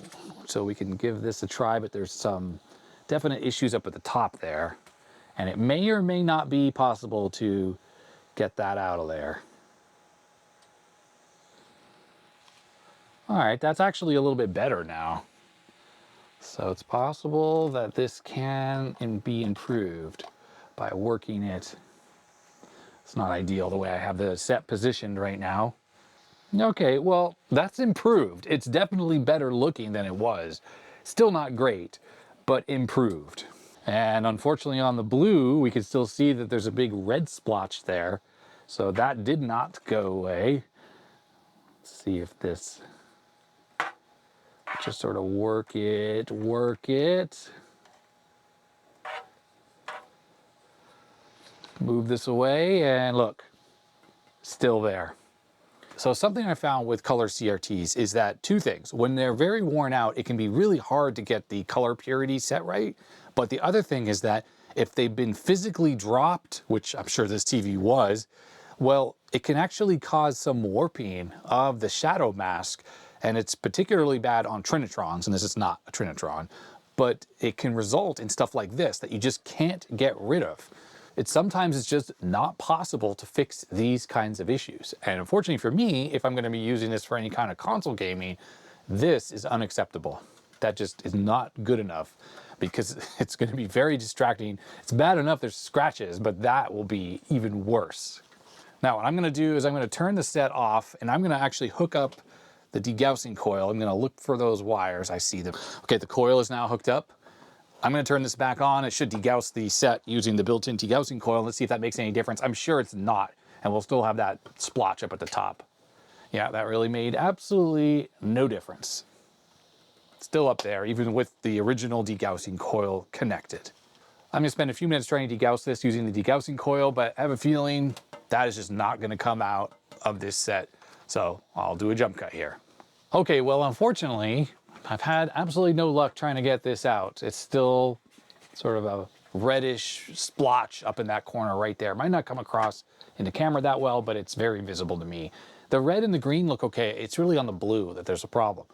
so we can give this a try, but there's some definite issues up at the top there. And it may or may not be possible to get that out of there. All right, that's actually a little bit better now. So it's possible that this can be improved by working it. It's not ideal the way I have the set positioned right now. Okay, well, that's improved. It's definitely better looking than it was. Still not great, but improved. And unfortunately on the blue, we can still see that there's a big red splotch there. So that did not go away. Let's see if this, just sort of work it. Move this away and look, still there. So something I found with color CRTs is that two things. When they're very worn out, it can be really hard to get the color purity set right. But the other thing is that if they've been physically dropped, which I'm sure this TV was, well, it can actually cause some warping of the shadow mask. And it's particularly bad on Trinitrons, and this is not a Trinitron, but it can result in stuff like this that you just can't get rid of. Sometimes it's just not possible to fix these kinds of issues. And unfortunately for me, if I'm going to be using this for any kind of console gaming, this is unacceptable. That just is not good enough because it's going to be very distracting. It's bad enough there's scratches, but that will be even worse. Now what I'm going to do is I'm going to turn the set off and I'm going to actually hook up the degaussing coil. I'm going to look for those wires. I see them. Okay, the coil is now hooked up. I'm going to turn this back on. It should degauss the set using the built-in degaussing coil. Let's see if that makes any difference. I'm sure it's not, and we'll still have that splotch up at the top. Yeah, that really made absolutely no difference. It's still up there, even with the original degaussing coil connected. I'm going to spend a few minutes trying to degauss this using the degaussing coil, but I have a feeling that is just not going to come out of this set. So I'll do a jump cut here. Okay, well, unfortunately, I've had absolutely no luck trying to get this out. It's still sort of a reddish splotch up in that corner right there. Might not come across in the camera that well, but it's very visible to me. The red and the green look okay. It's really on the blue that there's a problem.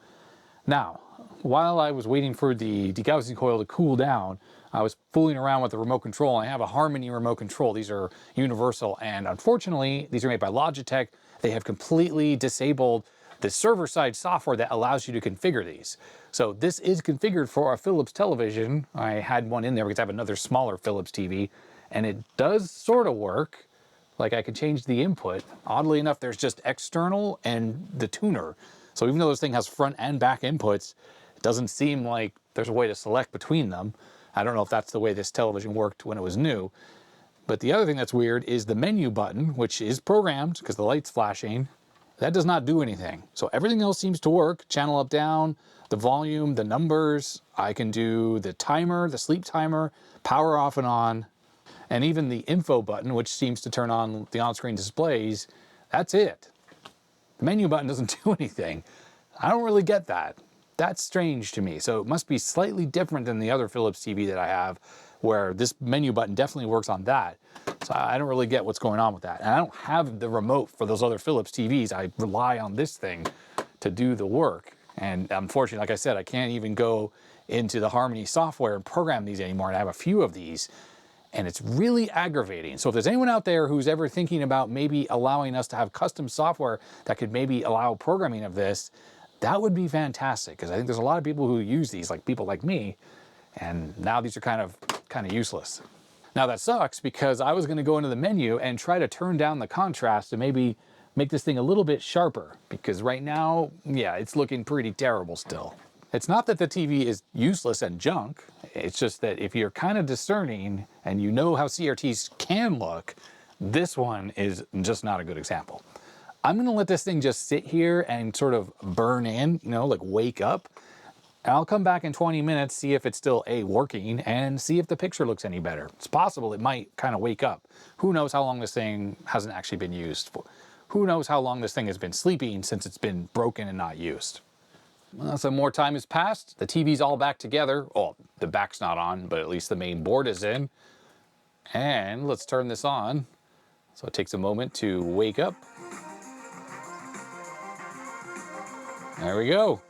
Now, while I was waiting for the degaussing coil to cool down, I was fooling around with the remote control. I have a Harmony remote control. These are universal, and unfortunately, these are made by Logitech. They have completely disabled the server-side software that allows you to configure these. So this is configured for a Philips television. I had one in there because I have another smaller Philips TV, and it does sort of work. Like I can change the input. Oddly enough, there's just external and the tuner. So even though this thing has front and back inputs, it doesn't seem like there's a way to select between them. I don't know if that's the way this television worked when it was new. But the other thing that's weird is the menu button, which is programmed because the light's flashing. That does not do anything. So everything else seems to work. Channel up, down, the volume, the numbers. I can do the timer, the sleep timer, power off and on, and even the info button, which seems to turn on the on-screen displays. That's it. The menu button doesn't do anything. I don't really get that. That's strange to me. So it must be slightly different than the other Philips TV that I have, where this menu button definitely works on that. So I don't really get what's going on with that. And I don't have the remote for those other Philips TVs. I rely on this thing to do the work. And unfortunately, like I said, I can't even go into the Harmony software and program these anymore. And I have a few of these, and it's really aggravating. So if there's anyone out there who's ever thinking about maybe allowing us to have custom software that could maybe allow programming of this, that would be fantastic. Because I think there's a lot of people who use these, like people like me, and now these are kind of useless. Now that sucks because I was going to go into the menu and try to turn down the contrast to maybe make this thing a little bit sharper, because right now, yeah, it's looking pretty terrible still. It's not that the TV is useless and junk. It's just that if you're kind of discerning and you know how CRTs can look, this one is just not a good example. I'm going to let this thing just sit here and sort of burn in, you know, like wake up. And I'll come back in 20 minutes, see if it's still working, and see if the picture looks any better. It's possible it might kind of wake up. Who knows how long this thing hasn't actually been used for. who knows how long this thing has been sleeping since it's been broken and not used. Well, some more time has passed. The TV's all back together. Oh, the back's not on, but at least the main board is in. And let's turn this on. So it takes a moment to wake up. There we go.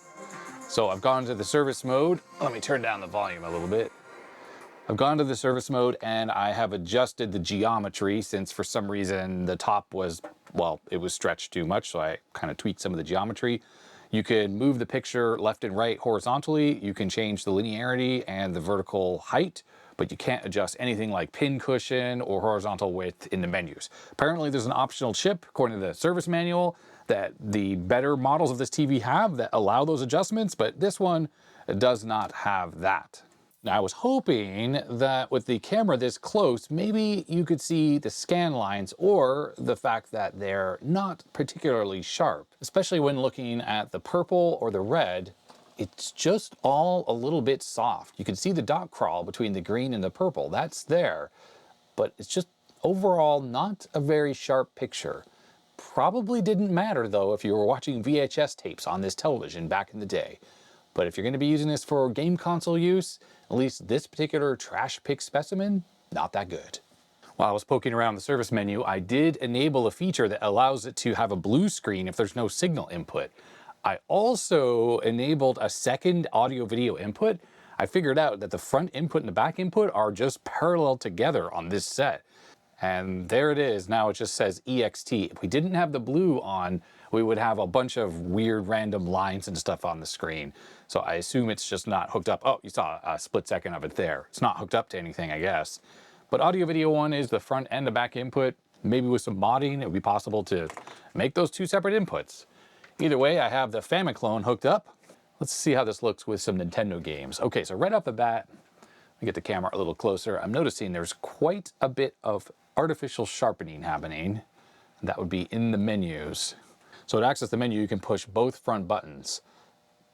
So I've gone to the service mode. Let me turn down the volume a little bit. I've gone to the service mode and I have adjusted the geometry since for some reason the top was, well, it was stretched too much, so I kind of tweaked some of the geometry. You can move the picture left and right horizontally. You can change the linearity and the vertical height, but you can't adjust anything like pin cushion or horizontal width in the menus. Apparently there's an optional chip, according to the service manual, that the better models of this TV have that allow those adjustments, but this one does not have that. Now, I was hoping that with the camera this close, maybe you could see the scan lines or the fact that they're not particularly sharp, especially when looking at the purple or the red. It's just all a little bit soft. You can see the dot crawl between the green and the purple. That's there, but it's just overall not a very sharp picture. Probably didn't matter though if you were watching VHS tapes on this television back in the day. But if you're going to be using this for game console use, at least this particular trash pick specimen, not that good. While I was poking around the service menu, I did enable a feature that allows it to have a blue screen if there's no signal input. I also enabled a second audio video input. I figured out that the front input and the back input are just parallel together on this set. And there it is. Now it just says EXT. If we didn't have the blue on, we would have a bunch of weird random lines and stuff on the screen. So I assume it's just not hooked up. Oh, you saw a split second of it there. It's not hooked up to anything, I guess. But audio video one is the front and the back input. Maybe with some modding, it would be possible to make those two separate inputs. Either way, I have the Famiclone hooked up. Let's see how this looks with some Nintendo games. Okay, so right off the bat, let me get the camera a little closer. I'm noticing there's quite a bit of artificial sharpening happening. That would be in the menus. So to access the menu, you can push both front buttons.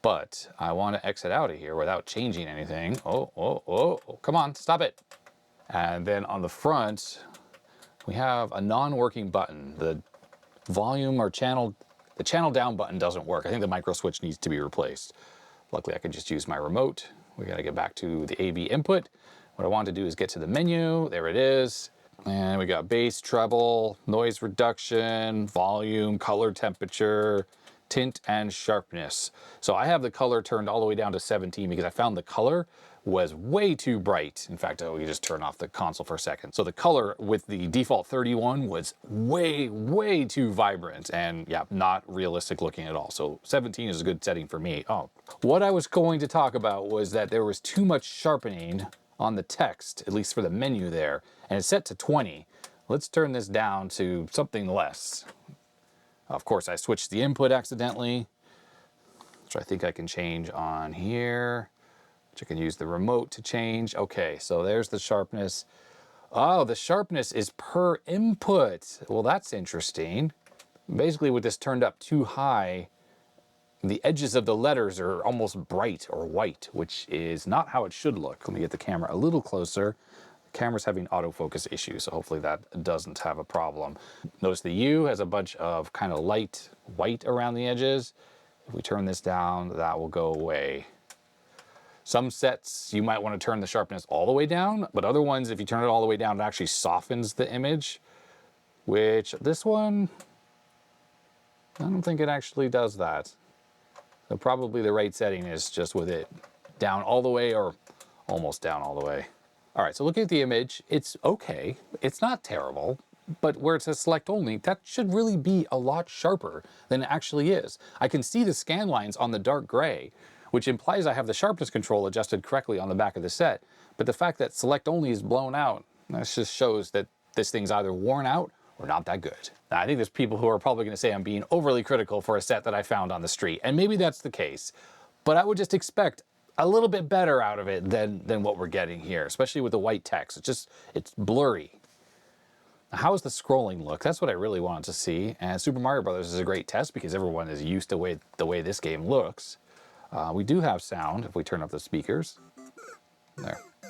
But I want to exit out of here without changing anything. Oh, come on, stop it. And then on the front, we have a non-working button. The volume or channel, the channel down button doesn't work. I think the micro switch needs to be replaced. Luckily, I can just use my remote. We got to get back to the AV input. What I want to do is get to the menu. There it is. And we got bass, treble, noise reduction, volume, color temperature, tint, and sharpness. So I have the color turned all the way down to 17 because I found the color was way too bright. In fact, we just turn off the console for a second. So the color with the default 31 was way too vibrant and yeah, not realistic looking at all. So 17 is a good setting for me. Oh, what I was going to talk about was that there was too much sharpening on the text, at least for the menu there, and it's set to 20. Let's turn this down to something less. Of course, I switched the input accidentally, which I think I can change on here, which I can use the remote to change. Okay, so there's the sharpness. Oh, the sharpness is per input. Well, that's interesting. Basically, with this turned up too high, the edges of the letters are almost bright or white, which is not how it should look. Let me get the camera a little closer. The camera's having autofocus issues, so hopefully that doesn't have a problem. Notice the U has a bunch of kind of light white around the edges. If we turn this down, that will go away. Some sets, you might want to turn the sharpness all the way down, but other ones, if you turn it all the way down, it actually softens the image, which this one, I don't think it actually does that. So probably the right setting is just with it down all the way or almost down all the way. All right, so looking at the image, it's okay. It's not terrible, but where it says select only, that should really be a lot sharper than it actually is. I can see the scan lines on the dark gray, which implies I have the sharpness control adjusted correctly on the back of the set. But the fact that select only is blown out, that just shows that this thing's either worn out or not that good. Now, I think there's people who are probably gonna say I'm being overly critical for a set that I found on the street, and maybe that's the case, but I would just expect a little bit better out of it than what we're getting here, especially with the white text. It's blurry. Now, how does the scrolling look? That's what I really wanted to see, and Super Mario Brothers is a great test because everyone is used to the way this game looks. We do have sound if we turn up the speakers.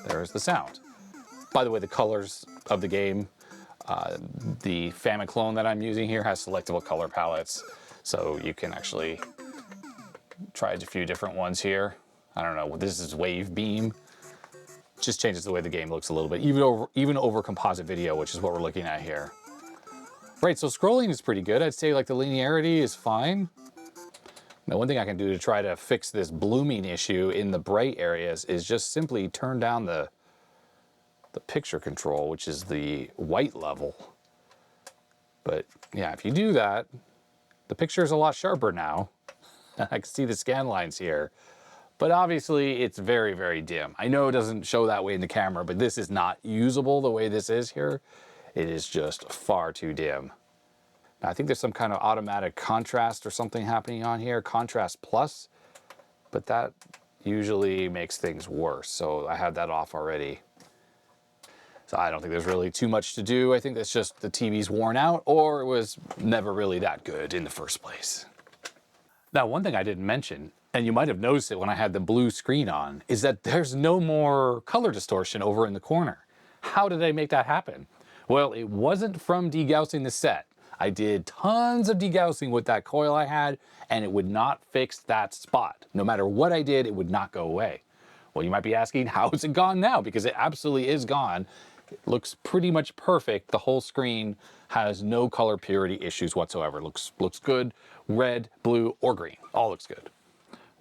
There's the sound. By the way, the colors of the game, The Famiclone that I'm using here has selectable color palettes, so you can actually try a few different ones here. I don't know, this is Wave Beam. Just changes the way the game looks a little bit, even over composite video, which is what we're looking at here. Right, so scrolling is pretty good. I'd say like the linearity is fine. Now, one thing I can do to try to fix this blooming issue in the bright areas is just simply turn down the picture control, which is the white level. But yeah, if you do that, the picture is a lot sharper now. I can see the scan lines here. But obviously it's very, very dim. I know it doesn't show that way in the camera, but this is not usable the way this is here. It is just far too dim. Now, I think there's some kind of automatic contrast or something happening on here, contrast plus, but that usually makes things worse. So I had that off already. So I don't think there's really too much to do. I think that's just the TV's worn out, or it was never really that good in the first place. Now, one thing I didn't mention, and you might have noticed it when I had the blue screen on, is that there's no more color distortion over in the corner. How did I make that happen? Well, it wasn't from degaussing the set. I did tons of degaussing with that coil I had, and it would not fix that spot. No matter what I did, it would not go away. Well, you might be asking, how is it gone now? Because it absolutely is gone. It looks pretty much perfect. The whole screen has no color purity issues whatsoever. Looks good, red, blue, or green. All looks good.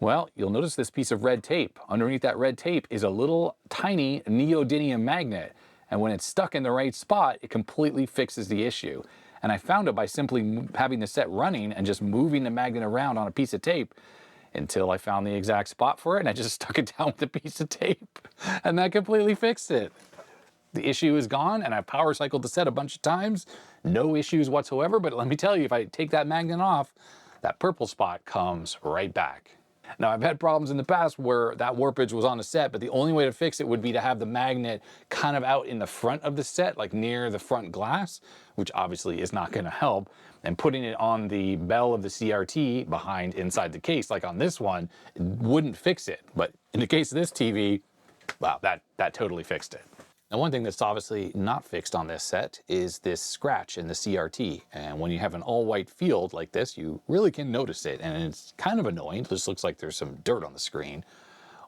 Well, you'll notice this piece of red tape. Underneath that red tape is a little tiny neodymium magnet. And when it's stuck in the right spot, it completely fixes the issue. And I found it by simply having the set running and just moving the magnet around on a piece of tape until I found the exact spot for it, and I just stuck it down with a piece of tape. And that completely fixed it. The issue is gone, and I've power cycled the set a bunch of times. No issues whatsoever, but let me tell you, if I take that magnet off, that purple spot comes right back. Now, I've had problems in the past where that warpage was on the set, but the only way to fix it would be to have the magnet kind of out in the front of the set, like near the front glass, which obviously is not going to help. And putting it on the bell of the CRT behind inside the case, like on this one, wouldn't fix it. But in the case of this TV, wow, that totally fixed it. Now, one thing that's obviously not fixed on this set is this scratch in the CRT. And when you have an all-white field like this, you really can notice it. And it's kind of annoying. It just looks like there's some dirt on the screen.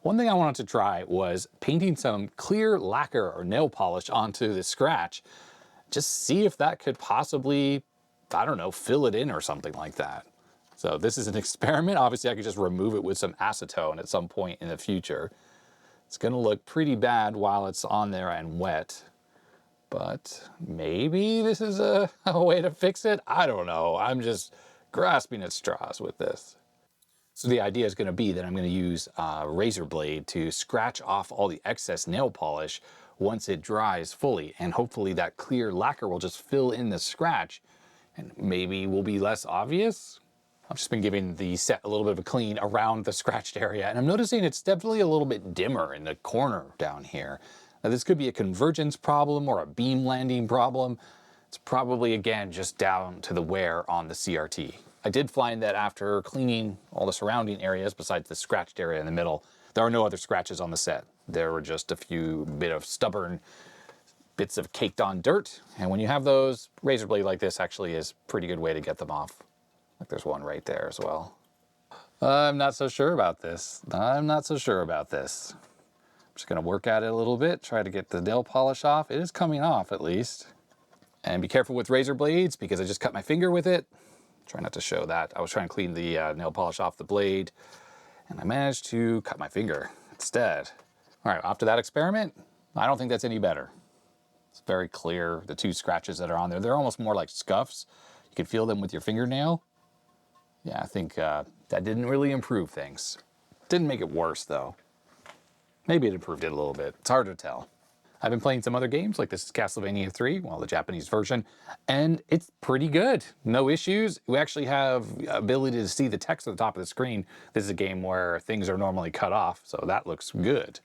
One thing I wanted to try was painting some clear lacquer or nail polish onto the scratch. Just see if that could possibly, I don't know, fill it in or something like that. So this is an experiment. Obviously, I could just remove it with some acetone at some point in the future. It's going to look pretty bad while it's on there and wet, but maybe this is a way to fix it. I don't know. I'm just grasping at straws with this. So the idea is going to be that I'm going to use a razor blade to scratch off all the excess nail polish once it dries fully, and hopefully that clear lacquer will just fill in the scratch and maybe will be less obvious. I've just been giving the set a little bit of a clean around the scratched area, and I'm noticing it's definitely a little bit dimmer in the corner down here. Now, this could be a convergence problem or a beam landing problem. It's probably, again, just down to the wear on the CRT. I did find that after cleaning all the surrounding areas, besides the scratched area in the middle, there are no other scratches on the set. There were just a few bit of stubborn bits of caked on dirt, and when you have those, razor blade like this actually is a pretty good way to get them off. Like there's one right there as well. I'm not so sure about this. I'm just gonna work at it a little bit, try to get the nail polish off. It is coming off at least. And be careful with razor blades because I just cut my finger with it. Try not to show that. I was trying to clean the nail polish off the blade, and I managed to cut my finger instead. All right, after that experiment, I don't think that's any better. It's very clear, the two scratches that are on there. They're almost more like scuffs. You can feel them with your fingernail. Yeah, I think that didn't really improve things. Didn't make it worse, though. Maybe it improved it a little bit. It's hard to tell. I've been playing some other games, like this is Castlevania 3, well, the Japanese version, and it's pretty good. No issues. We actually have ability to see the text at the top of the screen. This is a game where things are normally cut off, so that looks good.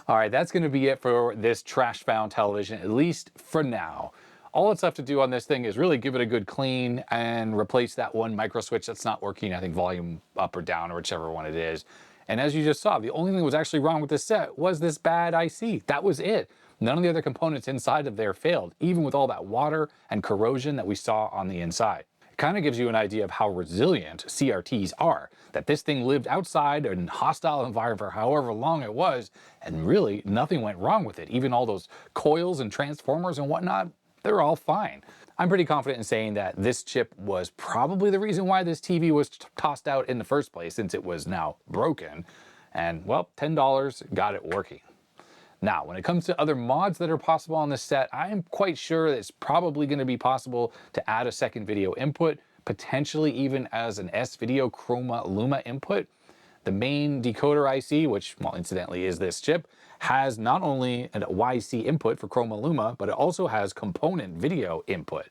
All right, that's going to be it for this trash found television, at least for now. All it's left to do on this thing is really give it a good clean and replace that one micro switch that's not working, I think volume up or down or whichever one it is. And as you just saw, the only thing that was actually wrong with this set was this bad IC. That was it. None of the other components inside of there failed, even with all that water and corrosion that we saw on the inside. It kind of gives you an idea of how resilient CRTs are, that this thing lived outside in a hostile environment for however long it was, and really nothing went wrong with it. Even all those coils and transformers and whatnot, they're all fine. I'm pretty confident in saying that this chip was probably the reason why this TV was tossed out in the first place, since it was now broken. And well, $10 got it working. Now, when it comes to other mods that are possible on this set, I'm quite sure that it's probably going to be possible to add a second video input, potentially even as an S-Video Chroma Luma input. The main decoder IC, which, well, incidentally is this chip, has not only a YC input for Chroma Luma, but it also has component video input.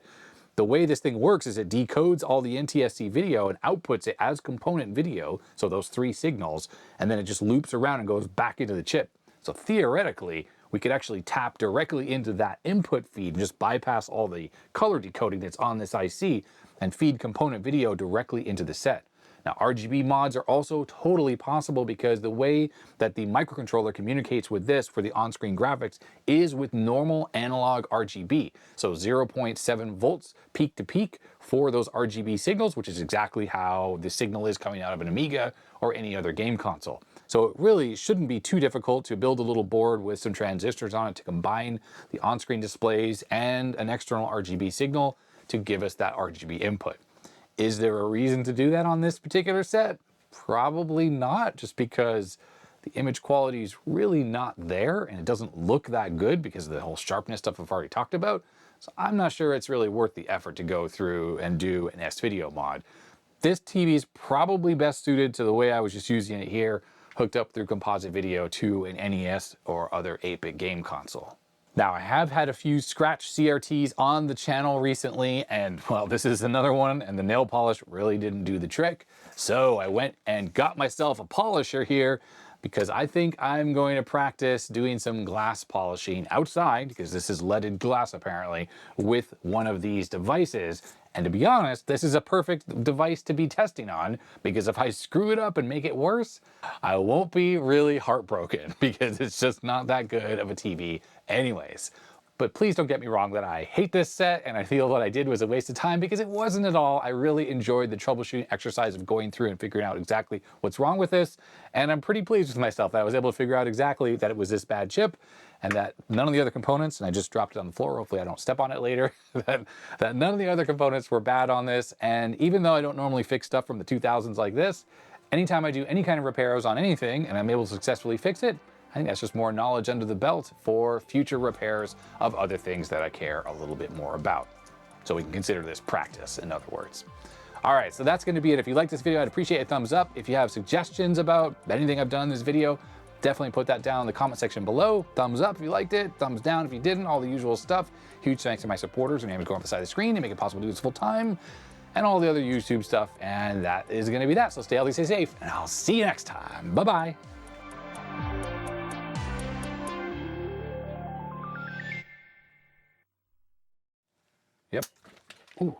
The way this thing works is it decodes all the NTSC video and outputs it as component video, so those 3 signals, and then it just loops around and goes back into the chip. So theoretically, we could actually tap directly into that input feed and just bypass all the color decoding that's on this IC and feed component video directly into the set. Now, RGB mods are also totally possible because the way that the microcontroller communicates with this for the on-screen graphics is with normal analog RGB. So 0.7 volts peak to peak for those RGB signals, which is exactly how the signal is coming out of an Amiga or any other game console. So it really shouldn't be too difficult to build a little board with some transistors on it to combine the on-screen displays and an external RGB signal to give us that RGB input. Is there a reason to do that on this particular set? Probably not, just because the image quality is really not there and it doesn't look that good because of the whole sharpness stuff I've already talked about. So I'm not sure it's really worth the effort to go through and do an S-Video mod. This TV is probably best suited to the way I was just using it here, hooked up through composite video to an NES or other 8-bit game console. Now, I have had a few scratch CRTs on the channel recently, and well, this is another one, and the nail polish really didn't do the trick. So I went and got myself a polisher here because I think I'm going to practice doing some glass polishing outside, because this is leaded glass apparently, with one of these devices. And to be honest, this is a perfect device to be testing on, because if I screw it up and make it worse, I won't be really heartbroken because it's just not that good of a TV anyways. But please don't get me wrong that I hate this set and I feel what I did was a waste of time, because it wasn't at all. I really enjoyed the troubleshooting exercise of going through and figuring out exactly what's wrong with this. And I'm pretty pleased with myself that I was able to figure out exactly that it was this bad chip, and that none of the other components, and I just dropped it on the floor, hopefully I don't step on it later, that none of the other components were bad on this. And even though I don't normally fix stuff from the 2000s like this, anytime I do any kind of repairs on anything and I'm able to successfully fix it, I think that's just more knowledge under the belt for future repairs of other things that I care a little bit more about. So we can consider this practice, in other words. All right, so that's going to be it. If you like this video, I'd appreciate a thumbs up. If you have suggestions about anything I've done in this video, definitely put that down in the comment section below. Thumbs up if you liked it, thumbs down if you didn't, all the usual stuff. Huge thanks to my supporters who go off the side of the screen and make it possible to do this full time, and all the other YouTube stuff. And that is going to be that. So stay healthy, stay safe, and I'll see you next time. Bye-bye. Yep. Ooh.